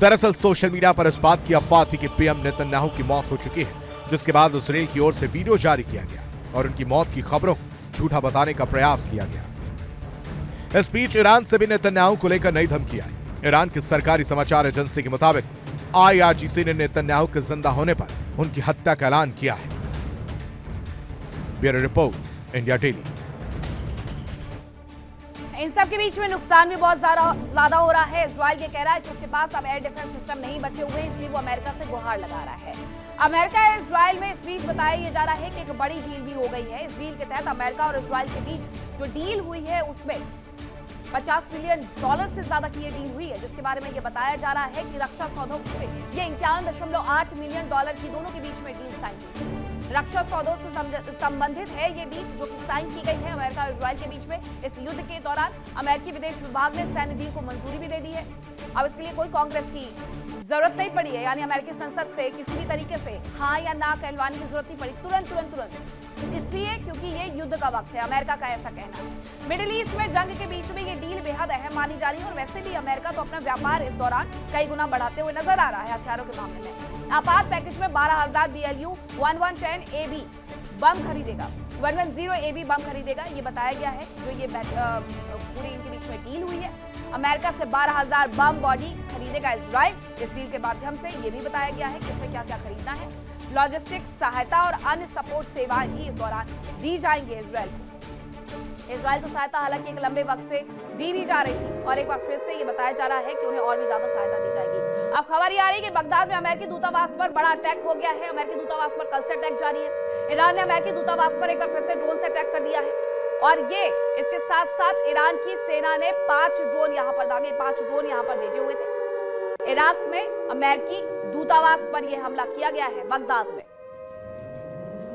दरअसल सोशल मीडिया पर इस बात की अफवाह थी कि पीएम नेतन्याहू की मौत हो चुकी है, जिसके बाद इजराइल की ओर से वीडियो जारी किया गया और उनकी मौत की खबरों को झूठा बताने का प्रयास किया गया। इस बीच ईरान से भी नेतन्याहू को लेकर नई धमकी आई। ईरान की सरकारी समाचार एजेंसी के मुताबिक IRGC ने नेतन्याहू के जिंदा होने पर उनकी हत्या का ऐलान किया है। Bureau report, India daily. इन सब के बीच में नुकसान भी बहुत ज्यादा हो रहा है। इजराइल ये कह रहा है कि उसके पास अब एयर डिफेंस सिस्टम नहीं बचे हुए, इसलिए वो अमेरिका से गुहार लगा रहा है। अमेरिका और इजराइल में इस बीच बताया ये जा रहा है कि एक बड़ी डील भी हो गई है। इस डील के तहत अमेरिका और इजराइल के बीच जो डील हुई है उसमें $50 मिलियन से ज्यादा की ये डील हुई है, जिसके बारे में ये बताया जा रहा है कि रक्षा सौदों से ये $51.8 मिलियन की दोनों के बीच में डील साइन हुई है। रक्षा सौदों से संबंधित है ये डील जो कि साइन की गई है अमेरिका और इजराइल के बीच में। इस युद्ध के दौरान अमेरिकी विदेश विभाग ने सैन्य डील को मंजूरी भी दे दी है। अब इसके लिए कोई कांग्रेस की जरूरत नहीं पड़ी है, यानी अमेरिकी संसद से किसी भी तरीके से हाँ या ना कहलवाने की जरूरत नहीं पड़ी, तुरंत। इसलिए क्योंकि ये युद्ध का वक्त है, अमेरिका का ऐसा कहना है। मिडिल ईस्ट में जंग के बीच में ये डील बेहद अहम मानी जा रही है और वैसे भी अमेरिका तो अपना व्यापार इस दौरान कई गुना बढ़ाते हुए नजर आ रहा है हथियारों के मामले में। आपात पैकेज में 12,000 BLU 1110 AB बम खरीदेगा, 110 AB बम खरीदेगा, ये बताया गया है। जो ये पूरी इनके बीच में डील हुई है, अमेरिका से 12,000 बम बॉडी खरीदेगा इजराइल। इस डील के माध्यम से ये भी बताया गया है कि इसमें क्या क्या खरीदना है। लॉजिस्टिक्स सहायता और अन्य सपोर्ट सेवाएं भी इस दौरान दी जाएंगे इजराइल को। इजराइल को सहायता हालांकि एक लंबे वक्त से दी भी जा रही थी और एक बार फिर से ये बताया जा रहा है कि उन्हें और भी ज्यादा सहायता दी जाएगी। अब खबर ये आ रही है कि बगदाद में अमेरिकी दूतावास पर बड़ा अटैक हो गया है। अमेरिकी दूतावास पर कल से अटैक जारी है। ईरान ने अमेरिकी दूतावास पर एक बार फिर से ड्रोन से अटैक कर दिया है और ये इसके साथ साथ ईरान की सेना ने 5 ड्रोन यहाँ पर दागे, 5 ड्रोन यहाँ पर भेजे हुए थे। इराक में अमेरिकी दूतावास पर यह हमला किया गया है।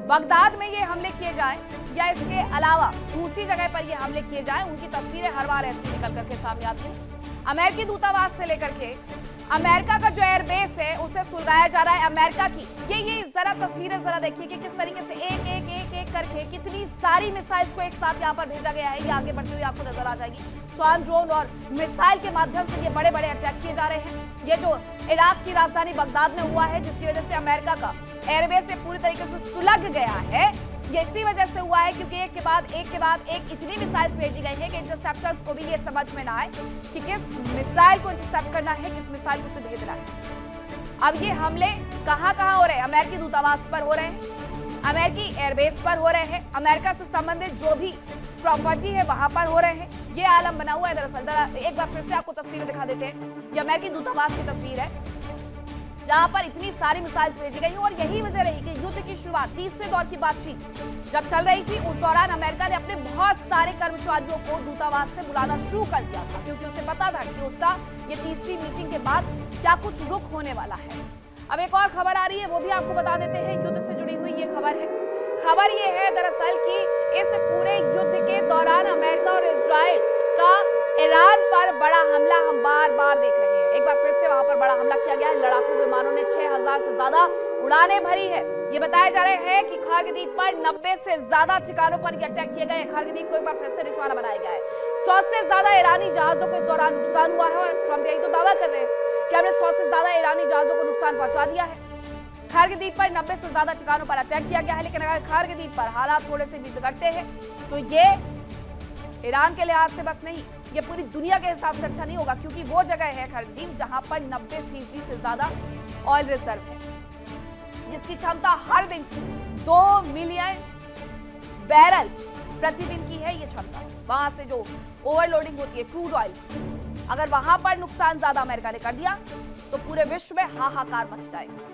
बगदाद में ये हमले किए जाए या इसके अलावा दूसरी जगह पर ये हमले किए जाए, उनकी तस्वीरें हर बार ऐसी निकल करके सामने आती हैं। अमेरिकी दूतावास से लेकर के अमेरिका का जो एयरबेस है उसे सुलगाया जा रहा है अमेरिका की। ये जरा तस्वीरें जरा देखिए कि किस तरीके से एक करके कितनी सारी मिसाइल्स को एक साथ यहाँ पर भेजा गया है। ये आगे बढ़ती हुई आपको नजर आ जाएगी। स्वान ड्रोन और मिसाइल के माध्यम से ये बड़े बड़े अटैक किए जा रहे हैं। ये जो इराक की राजधानी बगदाद में हुआ है, जिसकी वजह से अमेरिका का एयरबेस से पूरी तरीके से सुलग गया है, ये इसी वजह से हुआ है क्योंकि एक के बाद एक इतनी मिसाइल्स भेजी गई है कि इंटरसेप्टर्स को भी ये समझ में ना आए कि किस मिसाइल को इंटरसेप्ट करना है, किस मिसाइल को उसे भेजना है। अब ये हमले कहां हो रहे हैं? अमेरिकी दूतावास पर हो रहे हैं, अमेरिकी एयरबेस पर हो रहे हैं, अमेरिका से संबंधित जो भी प्रॉपर्टी है वहां पर हो रहे हैं। ये आलम बना हुआ है। दरअसल एक बार फिर से आपको तस्वीरें दिखा देते हैं। ये अमेरिकी दूतावास की तस्वीर है जहां पर इतनी सारी मिसाइल्स भेजी गई और यही वजह रही कि युद्ध की शुरुआत, तीसरे दौर की बातचीत जब चल रही थी, उस दौरान अमेरिका ने अपने बहुत सारे कर्मचारियों को दूतावास से बुलाना शुरू कर दिया था, क्योंकि उसे पता था कि उसका ये तीसरी मीटिंग के बाद क्या कुछ रुख होने वाला है। अब एक और खबर आ रही है, वो भी आपको बता देते हैं। युद्ध से जुड़ी हुई ये खबर है। खबर ये है दरअसल कि इस पूरे युद्ध के दौरान अमेरिका और इजराइल का ईरान पर बड़ा हमला हम बार देख रहे हैं। एक बार फिर से वहां पर बड़ा हमला किया गया है। लड़ाकू विमानों ने 6,000 से ज्यादा उड़ानें भरी है। ये बताया जा रहा है कि खार्ग द्वीप पर 90 से ज्यादा ठिकानों पर ये अटैक किए गए। खार्ग द्वीप को एक बार फिर से निशाना बनाया गया है। 100 से ज्यादा ईरानी जहाजों को इस दौरान नुकसान हुआ है और ट्रंप यही तो दावा कर रहे हैं कि हमने 100 से ज्यादा ईरानी जहाजों को नुकसान पहुंचा दिया है। खार्ग द्वीप पर 90 से ज्यादा ठिकानों पर अटैक किया गया है। लेकिन अगर खार्ग द्वीप पर हालात थोड़े से भी बिगड़ते हैं तो ये ईरान के लिहाज से बस नहीं, ये पूरी दुनिया के हिसाब से अच्छा नहीं होगा, क्योंकि वो जगह है खार्ग द्वीप जहां पर 90% से ज्यादा ऑयल रिजर्व है, जिसकी क्षमता हर दिन 2 मिलियन बैरल प्रतिदिन की है। ये क्षमता वहां से जो ओवरलोडिंग होती है क्रूड ऑयल, अगर वहां पर नुकसान ज्यादा अमेरिका ने कर दिया तो पूरे विश्व में हाहाकार मच जाएगा।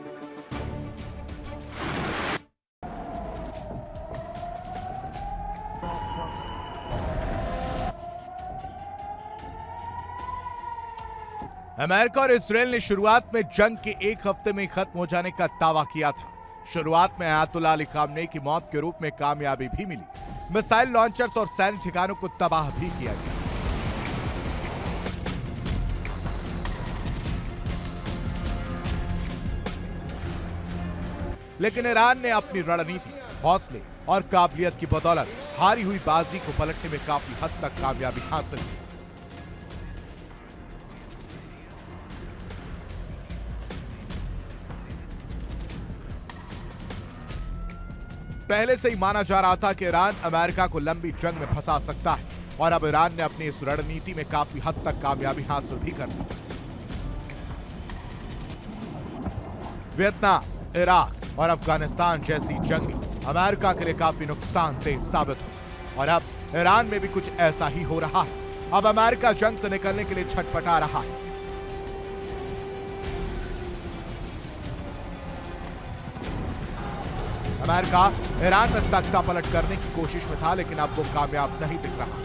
अमेरिका और इसराइल ने शुरुआत में जंग के एक हफ्ते में खत्म हो जाने का दावा किया था। शुरुआत में अयातुल्लाह अली खामनेई की मौत के रूप में कामयाबी भी मिली। मिसाइल लॉन्चर्स और सैन्य ठिकानों को तबाह भी किया गया। लेकिन ईरान ने अपनी रणनीति, हौसले और काबिलियत की बदौलत हारी हुई बाजी को पलटने में काफी हद तक कामयाबी हासिल की। पहले से ही माना जा रहा था कि ईरान अमेरिका को लंबी जंग में फंसा सकता है और अब ईरान ने अपनी इस रणनीति में काफी हद तक कामयाबी हासिल भी कर ली। वियतनाम, इराक और अफगानिस्तान जैसी जंगें अमेरिका के लिए काफी नुकसानदेह साबित हुई और अब ईरान में भी कुछ ऐसा ही हो रहा है। अब अमेरिका जंग से निकलने के लिए छटपटा रहा है। अमेरिका ईरान में तख्ता पलट करने की कोशिश में था, लेकिन अब वो कामयाब नहीं दिख रहा।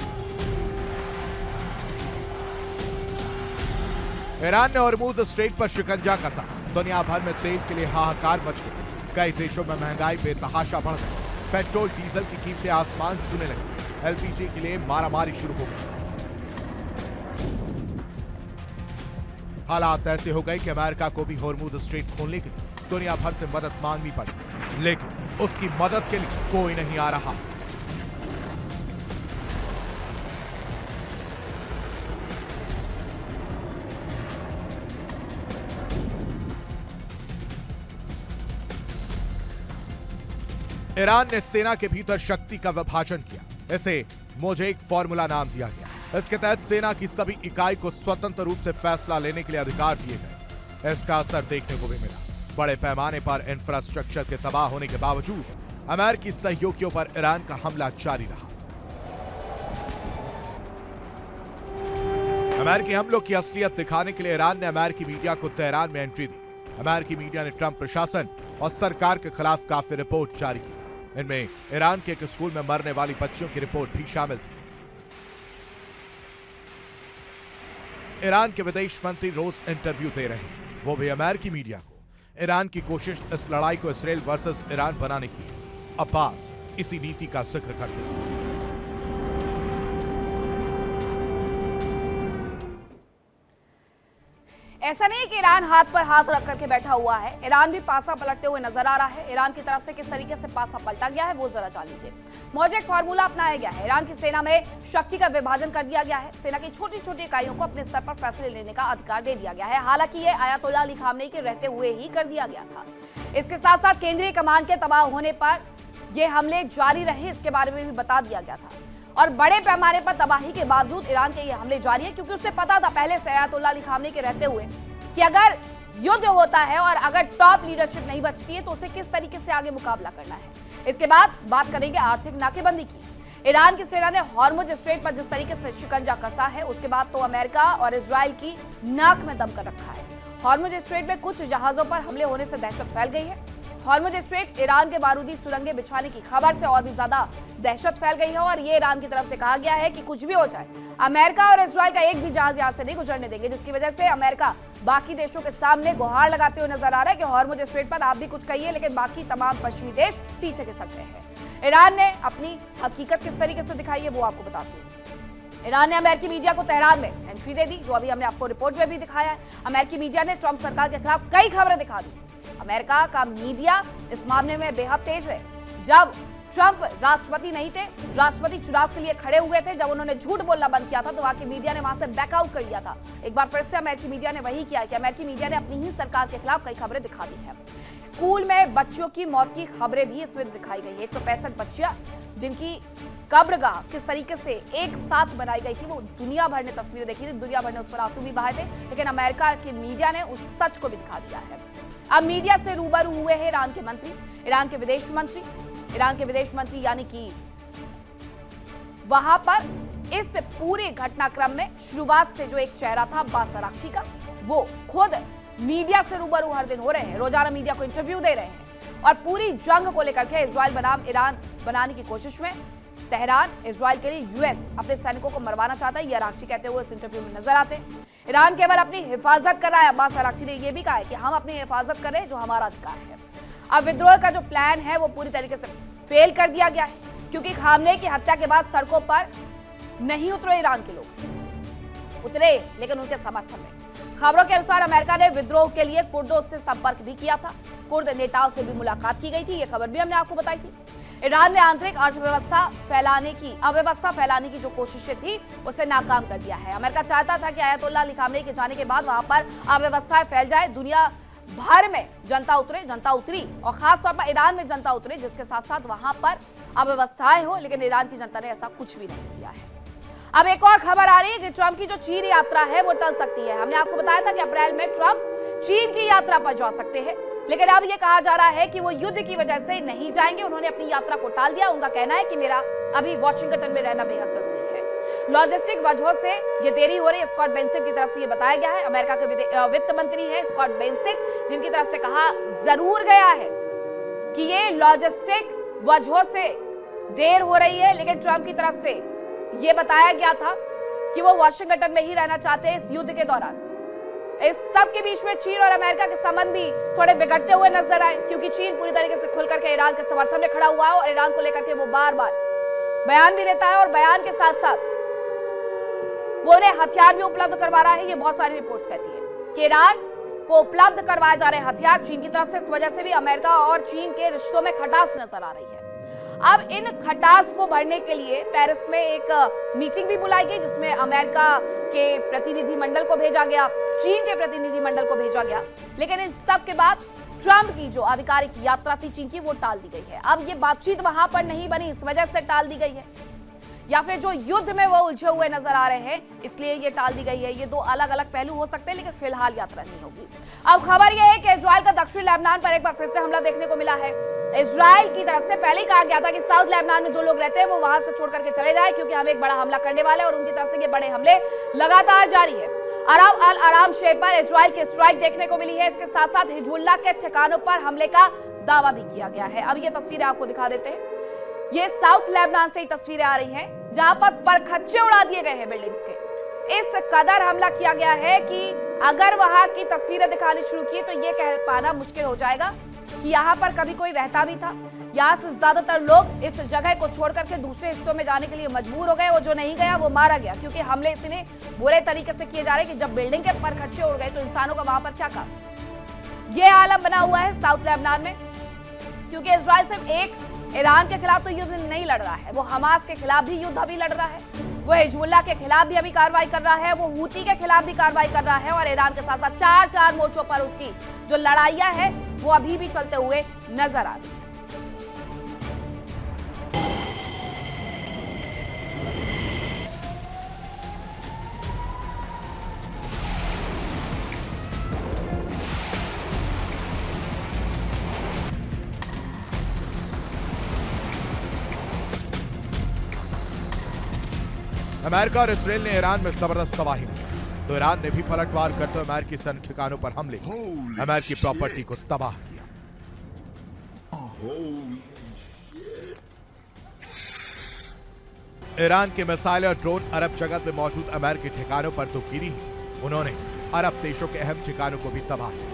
ईरान ने हॉर्मुज स्ट्रेट पर शिकंजा कसा। दुनिया भर में तेल के लिए हाहाकार मच गया। कई देशों में महंगाई बेतहाशा बढ़ गई। पेट्रोल डीजल की कीमतें आसमान छूने लगी। एलपीजी के लिए मारामारी शुरू हो गई। हालात ऐसे हो गए कि अमेरिका को भी हॉर्मुज स्ट्रेट खोलने के लिए दुनिया भर से मदद मांगनी पड़ी, लेकिन उसकी मदद के लिए कोई नहीं आ रहा। ईरान ने सेना के भीतर शक्ति का विभाजन किया। इसे मोज़ेक फॉर्मूला नाम दिया गया। इसके तहत सेना की सभी इकाई को स्वतंत्र रूप से फैसला लेने के लिए अधिकार दिए गए। इसका असर देखने को भी मिला। बड़े पैमाने पर इंफ्रास्ट्रक्चर के तबाह होने के बावजूद अमेरिकी सहयोगियों पर ईरान का हमला जारी रहा। अमेरिकी हमलों की असलियत दिखाने के लिए ईरान ने अमेरिकी मीडिया को तेहरान में एंट्री दी। अमेरिकी मीडिया ने ट्रंप प्रशासन और सरकार के खिलाफ काफी रिपोर्ट जारी की। इनमें ईरान के एक स्कूल में मरने वाली बच्चियों की रिपोर्ट भी शामिल थी। ईरान के विदेश मंत्री रोज इंटरव्यू दे रहे हैं, वो भी अमेरिकी मीडिया को। ईरान की कोशिश इस लड़ाई को इसराइल वर्सेस ईरान बनाने की है। अब्बास इसी नीति का जिक्र करते हैं। ऐसा नहीं कि ईरान हाथ पर हाथ रख करके बैठा हुआ है। ईरान भी पासा पलटते हुए नजर आ रहा है। ईरान की तरफ से किस तरीके से पासा पलटा गया है वो जरा जान लीजिए। मोज़ेक फॉर्मूला अपनाया गया है। ईरान की सेना में शक्ति का विभाजन कर दिया गया है। सेना की छोटी छोटी इकाइयों को अपने स्तर पर फैसले लेने का अधिकार दे दिया गया है। हालांकि ये अयातुल्लाह अली खामनेई के रहते हुए ही कर दिया गया था। इसके साथ साथ केंद्रीय कमान के तबाह होने पर ये हमले जारी रहे, इसके बारे में भी बता दिया गया था। और बड़े पैमाने पर तबाही के बावजूद ईरान के ये हमले जारी है, क्योंकि उसे पता था पहले से अयातुल्लाह अली खामनेई के रहते हुए कि अगर युद्ध होता है और अगर टॉप लीडरशिप नहीं बचती है तो उसे किस तरीके से आगे मुकाबला करना है। इसके बाद बात करेंगे आर्थिक नाकेबंदी की। ईरान की सेना ने हॉर्मुज स्ट्रेट पर जिस तरीके से शिकंजा कसा है, उसके बाद तो अमेरिका और इजराइल की नाक में दम कर रखा है। हॉर्मुज स्ट्रेट में कुछ जहाजों पर हमले होने से दहशत फैल गई है। हॉर्मुज स्ट्रेट ईरान के बारूदी सुरंगें बिछाने की खबर से और भी ज्यादा दहशत फैल गई है और ये ईरान की तरफ से कहा गया है कि कुछ भी हो जाए, अमेरिका और इजराइल का एक भी जहाज यहां से नहीं गुजरने देंगे, जिसकी वजह से अमेरिका बाकी देशों के सामने गुहार लगाते हुए नजर आ रहा है कि हॉर्मुज स्ट्रेट पर आप भी कुछ कहिए, लेकिन बाकी तमाम पश्चिमी देश पीछे खिसक रहे हैं। ईरान ने अपनी हकीकत किस तरीके से दिखाई है वो आपको बताती हूँ। ईरान ने अमेरिकी मीडिया को तेहरान में एंट्री दे दी, जो अभी हमने आपको रिपोर्ट में भी दिखाया है। अमेरिकी मीडिया ने ट्रंप सरकार के खिलाफ कई खबरें दिखा दी। अमेरिका का मीडिया इस मामले में बेहद तेज है। जब ट्रंप राष्ट्रपति नहीं थे, राष्ट्रपति चुनाव के लिए खड़े हुए थे, जब उन्होंने झूठ बोलना बंद किया था तो वहां की मीडिया ने वहां से बैकआउट कर लिया था। एक बार फिर से अमेरिकी मीडिया ने वही किया कि अमेरिकी मीडिया ने अपनी ही सरकार के खिलाफ कई खबरें दिखा दी है। स्कूल में बच्चों की मौत की खबरें भी इसमें दिखाई गई है। 165 बच्चियां जिनकी कब्रगाह किस तरीके से एक साथ बनाई गई थी, वो दुनिया भर ने तस्वीरें देखी थी, दुनिया भर ने उस पर आंसू भी बहाए थे, लेकिन अमेरिका की मीडिया ने उस सच को भी दिखा दिया है। अब मीडिया से रूबरू हुए हैं ईरान के मंत्री, ईरान के विदेश मंत्री यानी कि वहां पर इस पूरे घटनाक्रम में शुरुआत से जो एक चेहरा था अब्बास अरागची का, वो खुद मीडिया से रूबरू हर दिन हो रहे हैं, रोजाना मीडिया को इंटरव्यू दे रहे हैं और पूरी जंग को लेकर के इजराइल बनाम ईरान बनाने की कोशिश में तेहरान इजराइल के लिए यूएस अपने सैनिकों को मरवाना चाहता है, ये अरागची कहते हुए इस इंटरव्यू में नजर आते हैं। ईरान केवल अपनी हिफाजत कर रहा है। अब्बास अरागची ने यह भी कहा है कि हम अपनी हिफाजत कर रहे हैं, जो हमारा अधिकार है। अब विद्रोह का जो प्लान है वो पूरी तरीके से फेल कर दिया गया है, क्योंकि खामनेई की हत्या के बाद सड़कों पर नहीं उतरे ईरान के लोग, उतरे लेकिन उनके समर्थन में। खबरों के अनुसार अमेरिका ने विद्रोह के लिए कुर्दों से संपर्क भी किया था, कुर्द नेताओं से भी मुलाकात की गई थी, ये खबर भी हमने आपको बताई थी। ईरान ने आंतरिक अव्यवस्था फैलाने की जो कोशिशें थी उसे नाकाम कर दिया है। अमेरिका चाहता था कि आयतुल्लाह अली खामनेई के जाने के बाद वहां पर अव्यवस्थाएं फैल जाए, दुनिया भर में जनता उतरी और खासतौर पर ईरान में जनता उतरी, जिसके साथ साथ वहां पर अव्यवस्थाएं हो, लेकिन ईरान की जनता ने ऐसा कुछ भी नहीं किया है। अब एक और खबर आ रही है कि ट्रंप की जो चीन यात्रा है वो टल सकती है। हमने आपको बताया था कि अप्रैल में ट्रंप चीन की यात्रा पर जा सकते हैं, लेकिन अब ये कहा जा रहा है कि वो युद्ध की वजह से नहीं जाएंगे। उन्होंने अपनी यात्रा को टाल दिया। उनका कहना है कि मेरा अभी वॉशिंगटन में रहना बेहद जरूरी है। लॉजिस्टिक वजहों से ये देरी हो रही है। स्कॉट बेंसेट की तरफ से ये बताया गया है। अमेरिका के वित्त मंत्री है स्कॉट बेंसेट, जिनकी तरफ से कहा जरूर गया है कि ये लॉजिस्टिक वजहों से देर हो रही है, लेकिन ट्रंप की तरफ से ये बताया गया था कि वो वॉशिंगटन में ही रहना चाहते हैं इस युद्ध के दौरान। इस सब के बीच में चीन और अमेरिका के संबंध भी थोड़े बिगड़ते हुए नजर आए, क्योंकि चीन पूरी तरीके से खुलकर के ईरान के समर्थन में खड़ा हुआ है और ईरान को लेकर के वो बार बार बयान भी देता है और बयान के साथ साथ वो उन्हें हथियार भी उपलब्ध करवा रहा है। ये बहुत सारी रिपोर्ट्स कहती है कि ईरान को उपलब्ध करवाए जा रहे हथियार चीन की तरफ से, इस वजह से भी अमेरिका और चीन के रिश्तों में खटास नजर आ रही है। अब इन खटास को भरने के लिए पेरिस में एक मीटिंग भी बुलाई गई, जिसमें अमेरिका के प्रतिनिधिमंडल को भेजा गया, चीन के प्रतिनिधिमंडल को भेजा गया, लेकिन इस सब के बाद ट्रंप की जो आधिकारिक यात्रा थी चीन की वो टाल दी गई है। अब ये बातचीत वहां पर नहीं बनी, इस वजह से टाल दी गई है, या फिर जो युद्ध में वो उलझे हुए नजर आ रहे हैं इसलिए ये टाल दी गई है। ये दो अलग अलग पहलू हो सकते हैं, लेकिन फिलहाल यात्रा नहीं होगी। अब खबर यह है कि इजराइल का दक्षिणी लेबनान पर एक बार फिर से हमला देखने को मिला है। इजराइल की तरफ से पहले ही कहा गया था कि साउथ लेबनान में जो लोग रहते हैं वो वहां से छोड़ करके चले जाए, क्योंकि हम एक बड़ा हमला करने वाले हैं, और उनकी तरफ से ये बड़े हमले लगातार जारी है। अरब अल आराम शेर पर इजराइल की स्ट्राइक देखने को मिली है। इसके साथ साथ हिजबुल्लाह के ठिकानों पर हमले का दावा भी किया गया है। अब ये तस्वीरें आपको दिखा देते हैं। ये साउथ लेबनान से ही तस्वीरें आ रही हैं, जहां पर परखच्चे उड़ा दिए गए हैं बिल्डिंग्स के। इस कदर हमला किया गया है कि अगर वहां की तस्वीरें दिखानी शुरू की तो ये कह पाना मुश्किल हो जाएगा कि यहाँ पर कभी कोई रहता भी था। यहाँ से ज्यादातर लोग इस जगह को छोड़ करके दूसरे हिस्सों में जाने के लिए मजबूर हो गए, और जो नहीं गया वो मारा गया, क्योंकि हमले इतने बुरे तरीके से किए जा रहे हैं कि जब बिल्डिंग के परखच्चे उड़ गए तो इंसानों का वहां पर क्या काम। ये आलम बना हुआ है साउथ लेबनान में, क्योंकि इजराइल सिर्फ एक ईरान के खिलाफ तो युद्ध नहीं लड़ रहा है, वो हमास के खिलाफ भी युद्ध अभी लड़ रहा है, वो हिजबुल्लाह के खिलाफ भी अभी कार्रवाई कर रहा है, वो हूती के खिलाफ भी कार्रवाई कर रहा है, और ईरान के साथ साथ चार मोर्चों पर उसकी जो लड़ाइयां है वो अभी भी चलते हुए नजर आ रही है। अमेरिका और इसराइल ने ईरान में जबरदस्त तबाही मचाई, तो ईरान ने भी पलटवार करते हुए अमेरिकी सैन्य ठिकानों पर हमले किए, अमेरिकी प्रॉपर्टी को तबाह किया। ईरान के मिसाइल और ड्रोन अरब जगत में मौजूद अमेरिकी ठिकानों पर तो गिरी ही, उन्होंने अरब देशों के अहम ठिकानों को भी तबाह किया।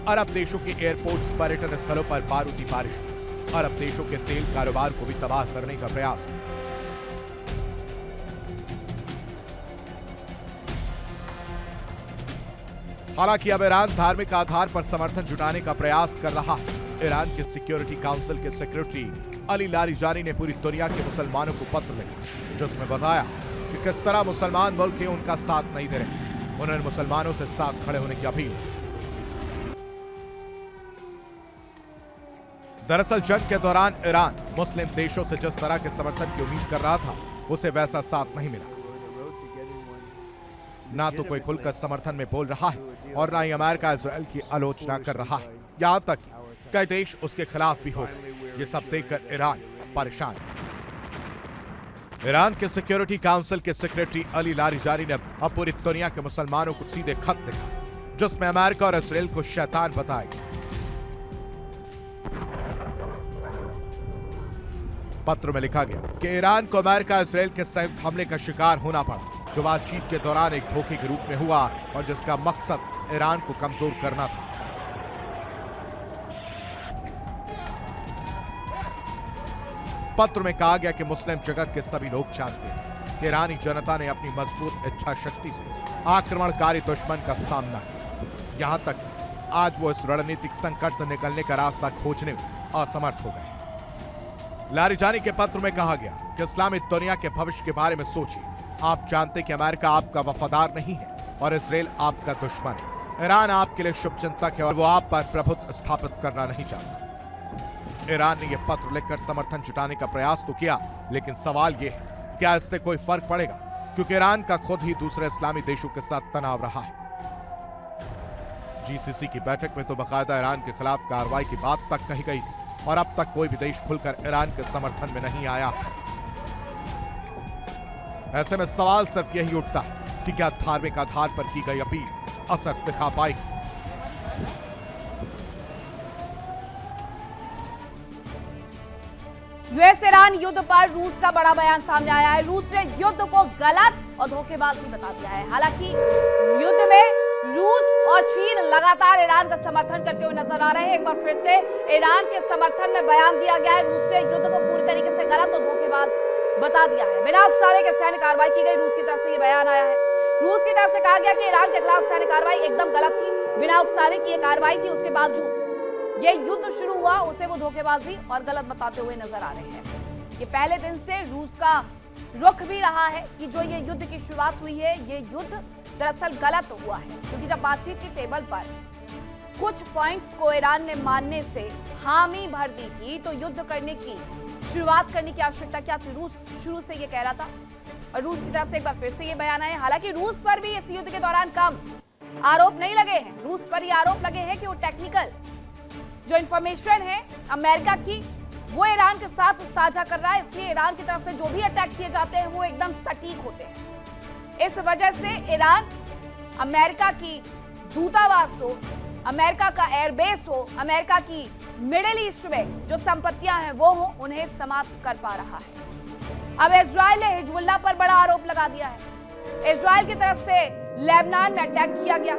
अरब देशों के एयरपोर्ट्स, पर्यटन स्थलों पर बारूदी बारिश की, अरब देशों के तेल कारोबार को भी तबाह करने का प्रयास किया। हालांकि अब ईरान धार्मिक आधार पर समर्थन जुटाने का प्रयास कर रहा है। ईरान के सिक्योरिटी काउंसिल के सेक्रेटरी अली लारिजानी ने पूरी दुनिया के मुसलमानों को पत्र लिखा, जिसमें बताया कि किस तरह मुसलमान मुल्क ही उनका साथ नहीं दे रहे। उन्होंने मुसलमानों से साथ खड़े होने की अपील की। दरअसल जंग के दौरान ईरान मुस्लिम देशों से जिस तरह के समर्थन की उम्मीद कर रहा था, उसे वैसा साथ नहीं मिला। ना तो कोई खुलकर समर्थन में बोल रहा है और ना ही अमेरिका इजराइल की आलोचना कर रहा है। यहाँ तक कि कई देश उसके खिलाफ भी हो गए। ये सब देखकर ईरान परेशान है। ईरान के सिक्योरिटी काउंसिल के सेक्रेटरी अली लारिजानी ने अब पूरी दुनिया के मुसलमानों को सीधे खत लिखा, जिसमें अमेरिका और इजराइल को शैतान बताया। पत्र में लिखा गया कि ईरान को अमेरिका इजराइल के संयुक्त हमले का शिकार होना पड़ा, जो बातचीत के दौरान एक धोखे के रूप में हुआ और जिसका मकसद ईरान को कमजोर करना था। पत्र में कहा गया कि मुस्लिम जगत के सभी लोग जानते हैं कि ईरानी जनता ने अपनी मजबूत इच्छा शक्ति से आक्रमणकारी दुश्मन का सामना किया। यहां तक आज वो इस रणनीतिक संकट से निकलने का रास्ता खोजने में असमर्थ हो गए। लारिजानी के पत्र में कहा गया कि इस्लामी दुनिया के भविष्य के बारे में सोचिए। आप जानते कि अमेरिका आपका वफादार नहीं है और इजराइल आपका दुश्मन है। ईरान आपके लिए शुभचिंतक है और वो आप पर प्रभुत्व स्थापित करना नहीं चाहता। ईरान ने यह पत्र लिखकर समर्थन जुटाने का प्रयास तो किया, लेकिन सवाल यह है क्या इससे कोई फर्क पड़ेगा, क्योंकि ईरान का खुद ही दूसरे इस्लामी देशों के साथ तनाव रहा है। जीसीसी की बैठक में तो बाकायदा ईरान के खिलाफ कार्रवाई की बात तक कही गई थी और अब तक कोई भी देश खुलकर ईरान के समर्थन में नहीं आया। ऐसे में सवाल सिर्फ यही उठता है कि क्या धार्मिक आधार पर की गई अपील असर दिखा पाएगी। यूएस ईरान युद्ध पर रूस का बड़ा बयान सामने आया है। रूस ने युद्ध को गलत और धोखेबाजी बता दिया है। हालांकि युद्ध में रूस और चीन लगातार ईरान का समर्थन करते हुए नजर आ रहे हैं। एक बार फिर से ईरान के समर्थन में बयान दिया गया है। रूस ने युद्ध को पूरी तरीके से गलत और धोखेबाज बता दिया है। बिना उकसावे के सैन्य कार्रवाई की गई, रूस की तरफ से ये बयान आया है। रूस की तरफ से कहा गया कि ईरान के खिलाफ सैन्य कार्रवाई एकदम गलत थी, बिना उकसावे की ये कार्रवाई थी। उसके बावजूद ये युद्ध शुरू हुआ, उसे वो धोखेबाजी और गलत बताते हुए नजर आ रहे हैं। ये पहले दिन से रूस का रुख भी रहा है कि जो ये युद्ध की शुरुआत हुई है, ये युद्ध दरअसल गलत हुआ है, क्योंकि जब बातचीत की टेबल पर कुछ पॉइंट्स को ईरान ने मानने से हामी भर दी थी, तो युद्ध करने की शुरुआत करने की आवश्यकता क्या थी? रूस शुरू से ये कह रहा था और रूस की तरफ से एक बार फिर से ये बयान आया। हालांकि रूस पर भी इस युद्ध के दौरान कम आरोप नहीं लगे हैं। रूस पर ये आरोप लगे हैं कि वो टेक्निकल जो इंफॉर्मेशन है अमेरिका की, वो ईरान के साथ साझा कर रहा है, इसलिए ईरान की तरफ से जो भी अटैक किए जाते हैं वो एकदम सटीक होते हैं। इस वजह से ईरान अमेरिका की दूतावास हो, अमेरिका का एयरबेस हो, अमेरिका की मिडिल ईस्ट में जो संपत्तियां हैं वो हो, उन्हें समाप्त कर पा रहा है। अब इजराइल ने हिजबुल्लाह पर बड़ा आरोप लगा दिया है। इजराइल की तरफ से लेबनान में अटैक किया गया।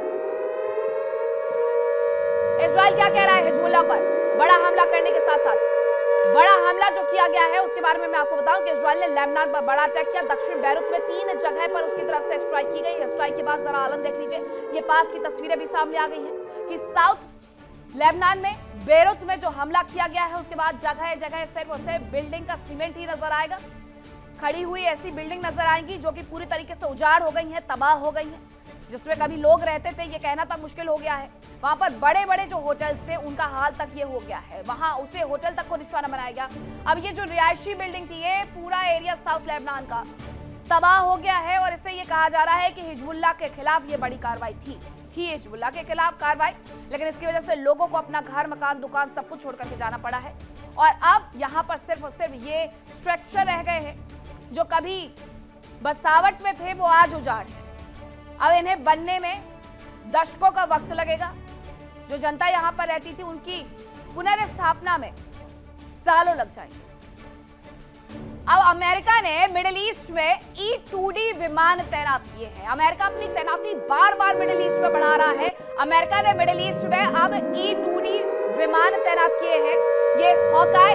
इजराइल क्या कह रहा है हिजबुल्लाह पर बड़ा हमला करने के साथ साथ बड़ा हमला जो किया गया है उसके बारे में मैं आपको बताऊं कि इजराइल ने लेबनान पर बड़ा अटैक किया। दक्षिण बैरूत में 3 जगह पर उसकी तरफ से स्ट्राइक की गई है। स्ट्राइक के बाद जरा आलम देख लीजिए, ये पास की तस्वीरें भी सामने आ गई हैं कि साउथ लेबनान में बैरूत में जो हमला किया गया है, उसके बाद जगह जगह सिर्फ और सिर्फ बिल्डिंग का सीमेंट ही नजर आएगा। खड़ी हुई ऐसी बिल्डिंग नजर आएंगी जो कि पूरी तरीके से उजाड़ हो गई है, तबाह हो गई है, जिसमें कभी लोग रहते थे ये कहना तक मुश्किल हो गया है। वहां पर बड़े बड़े जो होटल्स थे उनका हाल तक ये हो गया है, वहां उसे होटल तक को निशाना बनाया गया। अब ये जो रिहायशी बिल्डिंग थी, ये पूरा एरिया साउथ लेबनान का तबाह हो गया है और इससे ये कहा जा रहा है कि हिजबुल्लाह के खिलाफ ये बड़ी कार्रवाई थी हिजबुल्लाह के खिलाफ कार्रवाई, लेकिन इसकी वजह से लोगों को अपना घर, मकान, दुकान सब कुछ छोड़ करके जाना पड़ा है। और अब यहाँ पर सिर्फ और सिर्फ ये स्ट्रक्चर रह गए हैं जो कभी बसावट में थे, वो आज उजाड़ है। अब इन्हें बनने में दशकों का वक्त लगेगा। जो जनता यहां पर रहती थी उनकी पुनर्स्थापना में सालों लग जाएंगे। अब अमेरिका ने मिडिल ईस्ट में E-2D विमान तैनात किए हैं। अमेरिका अपनी तैनाती बार बार मिडिल ईस्ट में बढ़ा रहा है। अमेरिका ने मिडिल ईस्ट में अब E-2D विमान तैनात किए हैं। ये हॉकाई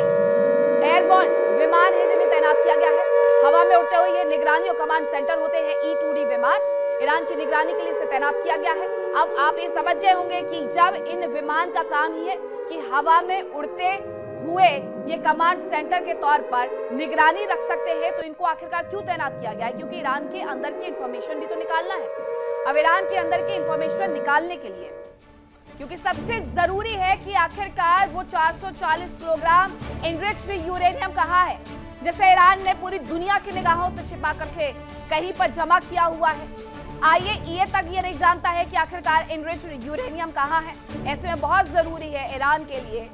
एयरबोर्न विमान है जिन्हें तैनात किया गया है। हवा में उड़ते हुए ये निगरानी और कमांड सेंटर होते हैं E-2D विमान। ईरान की निगरानी के लिए इसे तैनात किया गया है। अब आप ये समझ गए होंगे कि जब इन विमान का काम ही है कि हवा में उड़ते हुए ये कमांड सेंटर के तौर पर निगरानी रख सकते हैं, तो इनको आखिरकार क्यों तैनात किया गया है? क्योंकि ईरान के अंदर की इंफॉर्मेशन भी तो निकालना है। अब ईरान के अंदर की इंफॉर्मेशन निकालने के लिए, क्योंकि सबसे जरूरी है कि आखिरकार वो 440 किलोग्राम एनरिच्ड यूरेनियम कहाँ है, जिसे ईरान ने पूरी दुनिया की निगाहों से छिपा करके कहीं पर जमा किया हुआ है। आइए ये तक ये नहीं जानता है कि आखिरकार एनरिच्ड यूरेनियम कहाँ है। ऐसे में बहुत जरूरी है ईरान के लिए,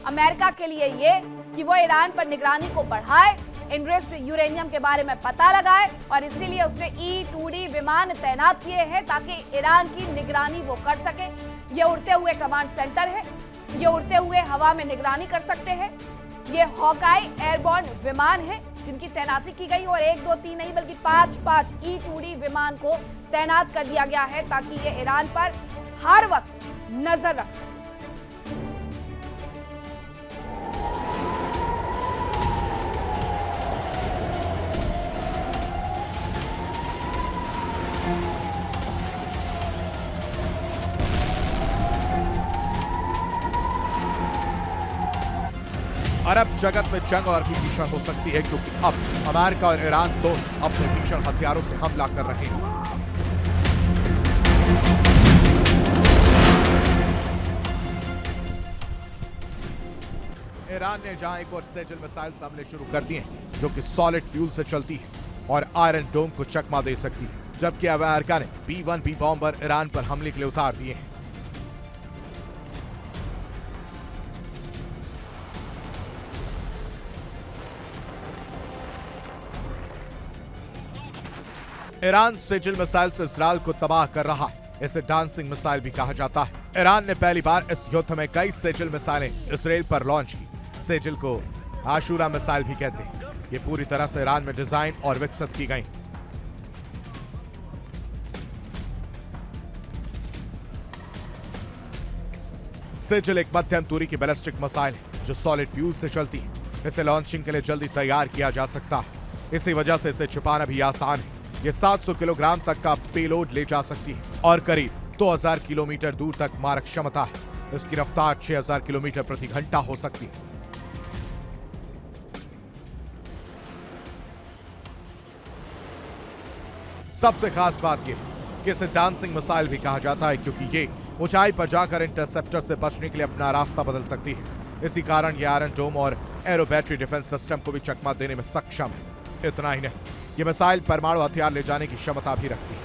अमेरिका के लिए ये कि वो ईरान पर निगरानी को बढ़ाए, एनरिच्ड यूरेनियम के बारे में पता लगाए, और इसीलिए उसने E-2D विमान तैनात किए हैं ताकि ईरान की निगरानी वो कर सके। ये उड़ते हुए कमांड सेंटर है, ये उड़ते हुए हवा में निगरानी कर सकते हैं। ये हॉकाई एयरबॉर्न विमान है जिनकी तैनाती की गई, और 1, 2, 3 नहीं बल्कि 5 E-2D विमान को तैनात कर दिया गया है ताकि ये ईरान पर हर वक्त नजर रख सके। अरब जगत में जंग और भी भीषण हो सकती है, क्योंकि अब अमेरिका और ईरान दोनों अपने भीषण हथियारों से हमला कर रहे हैं। ईरान ने जहां एक और सेजल मिसाइल हमले शुरू कर दिए हैं जो कि सॉलिड फ्यूल से चलती है और आयरन डोम को चकमा दे सकती है, जबकि अमेरिका ने B-1B बॉम्बर ईरान पर हमले के लिए उतार दिए हैं। ईरान सेजल मिसाइल से इजरायल को तबाह कर रहा है। इसे डांसिंग मिसाइल भी कहा जाता है। ईरान ने पहली बार इस युद्ध में कई सेजल मिसाइलें इजरायल पर लॉन्च की। सेजल को आशूरा मिसाइल भी कहते हैं। ये पूरी तरह से ईरान में डिजाइन और विकसित की गई। सेजल एक मध्यम दूरी की बैलिस्टिक मिसाइल है जो सॉलिड फ्यूल से चलती है। इसे लॉन्चिंग के लिए जल्दी तैयार किया जा सकता है। इसी वजह से इसे छुपाना भी आसान है। ये 700 किलोग्राम तक का पेलोड ले जा सकती है और करीब 2000 किलोमीटर दूर तक मारक क्षमता है। इसकी रफ्तार 6000 किलोमीटर प्रति घंटा हो सकती है। सबसे खास बात यह कि इसे डांसिंग मिसाइल भी कहा जाता है, क्योंकि ये ऊंचाई पर जाकर इंटरसेप्टर से बचने के लिए अपना रास्ता बदल सकती है। इसी कारण ये आयरन डोम और एरो बैटरी डिफेंस सिस्टम को भी चकमा देने में सक्षम है। इतना ही नहीं, ये मिसाइल परमाणु हथियार ले जाने की क्षमता भी रखती है।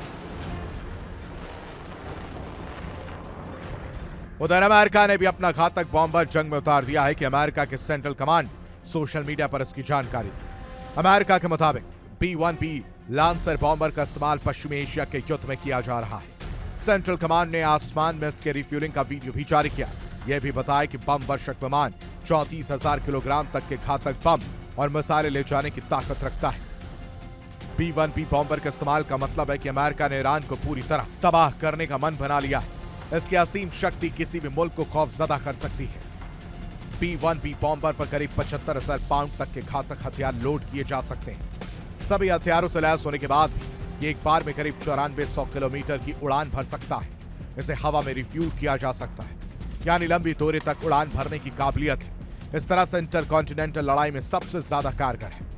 उधर अमेरिका ने भी अपना घातक बॉम्बर जंग में उतार दिया है कि अमेरिका के सेंट्रल कमांड सोशल मीडिया पर इसकी जानकारी दी। अमेरिका के मुताबिक B-1B लांसर बॉम्बर का इस्तेमाल पश्चिमी एशिया के युद्ध में किया जा रहा है। सेंट्रल कमांड ने आसमान में इसके रिफ्यूलिंग का वीडियो भी जारी किया। यह भी बताया कि बम वर्षक विमान 34,000 किलोग्राम तक के घातक बम और मिसाइलें ले जाने की ताकत रखता है। B-1B बॉम्बर के इस्तेमाल का मतलब है कि अमेरिका ने ईरान को पूरी तरह तबाह करने का मन बना लिया है। इसकी असीम शक्ति किसी भी मुल्क को खौफजदा कर सकती है। B-1B बॉम्बर पर करीब 75,000 पाउंड तक के घातक हथियार लोड किए जा सकते हैं। सभी हथियारों से लैस होने के बाद भी ये एक बार में करीब 9400 किलोमीटर की उड़ान भर सकता है। इसे हवा में रिफ्यूल किया जा सकता है, यानी लंबी दूरी तक उड़ान भरने की काबिलियत है। इस तरह से इंटरकॉन्टिनेंटल लड़ाई में सबसे ज्यादा कारगर है।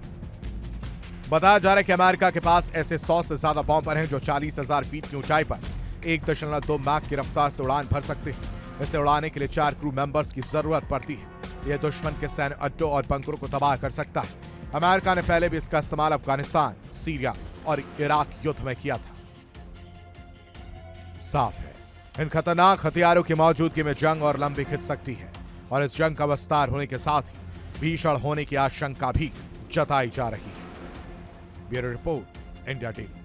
बताया जा रहा है कि अमेरिका के पास ऐसे 100 से ज्यादा बॉम्बर हैं जो 40,000 फीट की ऊंचाई पर 1.2 मैक की रफ्तार से उड़ान भर सकते हैं। इसे उड़ाने के लिए 4 क्रू मेंबर्स की जरूरत पड़ती है। यह दुश्मन के सैन्य अड्डों और बंकरों को तबाह कर सकता है। अमेरिका ने पहले भी इसका इस्तेमाल अफगानिस्तान, सीरिया और इराक युद्ध में किया था। साफ है, इन खतरनाक हथियारों की मौजूदगी में जंग और लंबी खिंच सकती है, और इस जंग का विस्तार होने के साथ ही भीषण होने की आशंका भी जताई जा रही है। Bureau report, India daily.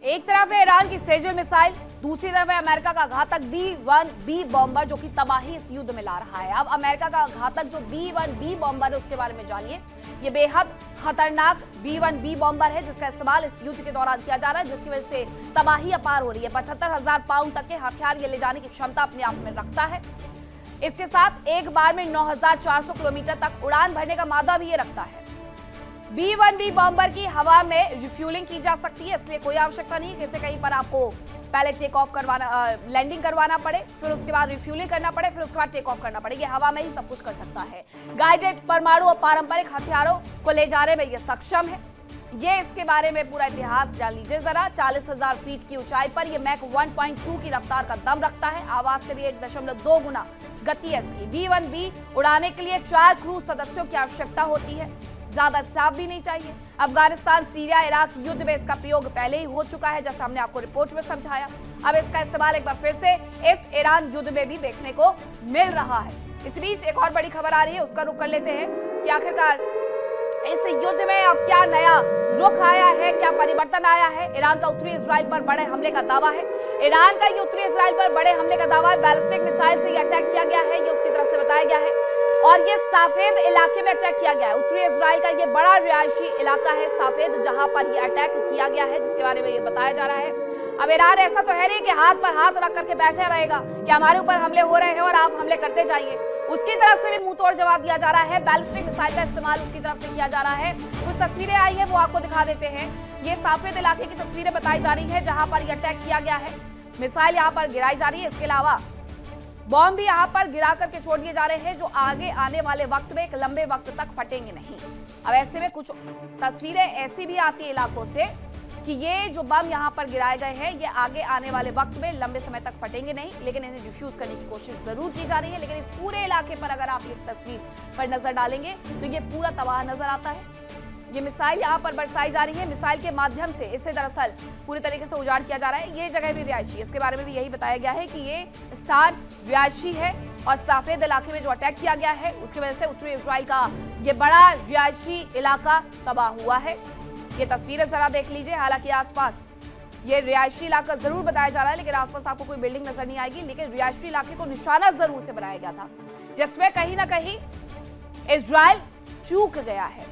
एक तरफ है ईरान की सेजल मिसाइल, दूसरी तरफ है अमेरिका का घातक B-1B बॉम्बर जो कि तबाही इस युद्ध में ला रहा है। अब अमेरिका का घातक जो B-1B बॉम्बर है उसके बारे में जानिए। ये बेहद खतरनाक B-1B बॉम्बर है जिसका इस्तेमाल इस युद्ध के दौरान किया जा रहा है, जिसकी वजह से तबाही अपार हो रही है। 75,000 पाउंड तक के हथियार ये ले जाने की क्षमता अपने आप में रखता है। इसके साथ एक बार में 9,400 किलोमीटर तक उड़ान भरने का मादा भी ये रखता है। B-1B बॉम्बर की हवा में रिफ्यूलिंग की जा सकती है, इसलिए कोई आवश्यकता नहीं कि इसे कहीं पर आपको पहले टेक ऑफ करवाना, लैंडिंग करवाना पड़े, फिर उसके बाद रिफ्यूलिंग करना पड़े, फिर उसके बाद टेक ऑफ करना पड़े। ये हवा में ही सब कुछ कर सकता है। गाइडेड परमाणु और पारंपरिक हथियारों को ले जाने में ये सक्षम है। ये इसके बारे में पूरा इतिहास जान लीजिए जरा। 40,000 फीट की ऊंचाई पर ये मैक 1.2 की रफ्तार का दम रखता है। आवाज से भी 1.2 गुना गति है इसकी। B-1B उड़ाने के लिए 4 क्रू सदस्यों की आवश्यकता होती है। ज्यादा स्टाफ भी नहीं चाहिए। अफगानिस्तान, सीरिया, इराक युद्ध में इसका प्रयोग पहले ही हो चुका है, जैसा हमने आपको रिपोर्ट में समझाया। अब इसका इस्तेमाल एक बार फिर से इस ईरान युद्ध में भी देखने को मिल रहा है। इस बीच एक और बड़ी खबर आ रही है, उसका रुख कर लेते हैं कि आखिरकार इस युद्ध में अब क्या नया रुख आया है, क्या परिवर्तन आया है। ईरान का उत्तरी इजराइल पर बड़े हमले का दावा है। ईरान का ये उत्तरी इजराइल पर बड़े हमले का दावा है। बैलिस्टिक मिसाइल से ये अटैक किया गया है, ये उसकी तरफ से बताया गया है, और ये साफेद इलाके में अटैक किया गया है। उत्तरी इजराइल का ये बड़ा रिहायशी इलाका है साफेद, जहां पर ये अटैक किया गया है, जिसके बारे में ये बताया जा रहा है। अब ईरान ऐसा तो है नहीं कि हाथ पर हाथ रख करके बैठे रहेगा कि हमारे ऊपर हमले हो रहे हैं और आप हमले करते जाइए। उसकी तरफ से भी मुंह तोड़ जवाब दिया जा रहा है। बैलिस्टिक मिसाइल का इस्तेमाल उसकी तरफ से किया जा रहा है। कुछ तस्वीरें आई है, वो आपको दिखा देते हैं। ये साफेद इलाके की तस्वीरें बताई जा रही है, जहां पर ये अटैक किया गया है। मिसाइल यहाँ पर गिराई जा रही है। इसके अलावा बॉम्ब भी यहाँ पर गिरा करके छोड़ दिए जा रहे हैं, जो आगे आने वाले वक्त में एक लंबे वक्त तक फटेंगे नहीं। अब ऐसे में कुछ तस्वीरें ऐसी भी आती है इलाकों से कि ये जो बम यहाँ पर गिराए गए हैं, ये आगे आने वाले वक्त में लंबे समय तक फटेंगे नहीं, लेकिन इन्हें डिफ्यूज करने की कोशिश जरूर की जा रही है। लेकिन इस पूरे इलाके पर अगर आप ये तस्वीर पर नजर डालेंगे तो ये पूरा तबाह नजर आता है। ये मिसाइल यहाँ पर बरसाई जा रही है। मिसाइल के माध्यम से इसे दरअसल पूरी तरीके से उजाड़ किया जा रहा है। ये जगह भी रिहायशी है, इसके बारे में भी यही बताया गया है कि ये स्थान रिहायशी है, और साफेद इलाके में जो अटैक किया गया है उसकी वजह से उत्तरी इजराइल का ये बड़ा रिहायशी इलाका तबाह हुआ है। ये तस्वीरें जरा देख लीजिए। हालांकि आसपास ये रिहायशी इलाका जरूर बताया जा रहा है, लेकिन आसपास आपको कोई बिल्डिंग नजर नहीं आएगी। लेकिन रिहायशी इलाके को निशाना जरूर से बनाया गया था, जिसमें कहीं ना कहीं इजराइल चूक गया है,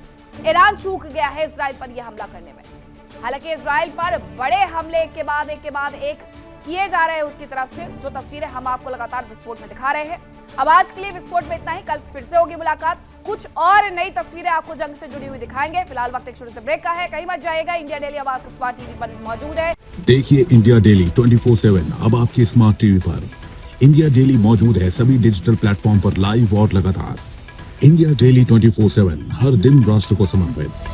ईरान चूक गया है इजराइल पर यह हमला करने में। हालांकि इजराइल पर बड़े हमले एक के बाद एक किए जा रहे हैं उसकी तरफ से, जो तस्वीरें हम आपको लगातार विस्फोट में दिखा रहे हैं। अब आज के लिए विस्फोट में इतना ही। कल फिर से होगी मुलाकात, कुछ और नई तस्वीरें आपको जंग से जुड़ी हुई दिखाएंगे। फिलहाल वक्त एक छोटे से ब्रेक का है, कहीं मत जाइएगा। इंडिया डेली अब आपके स्मार्ट टीवी पर मौजूद है। देखिए इंडिया डेली 24/7 अब आपके स्मार्ट टीवी पर। इंडिया डेली मौजूद है सभी डिजिटल प्लेटफॉर्म पर लाइव और लगातार। इंडिया डेली 24/7 हर दिन राष्ट्र को समर्पित।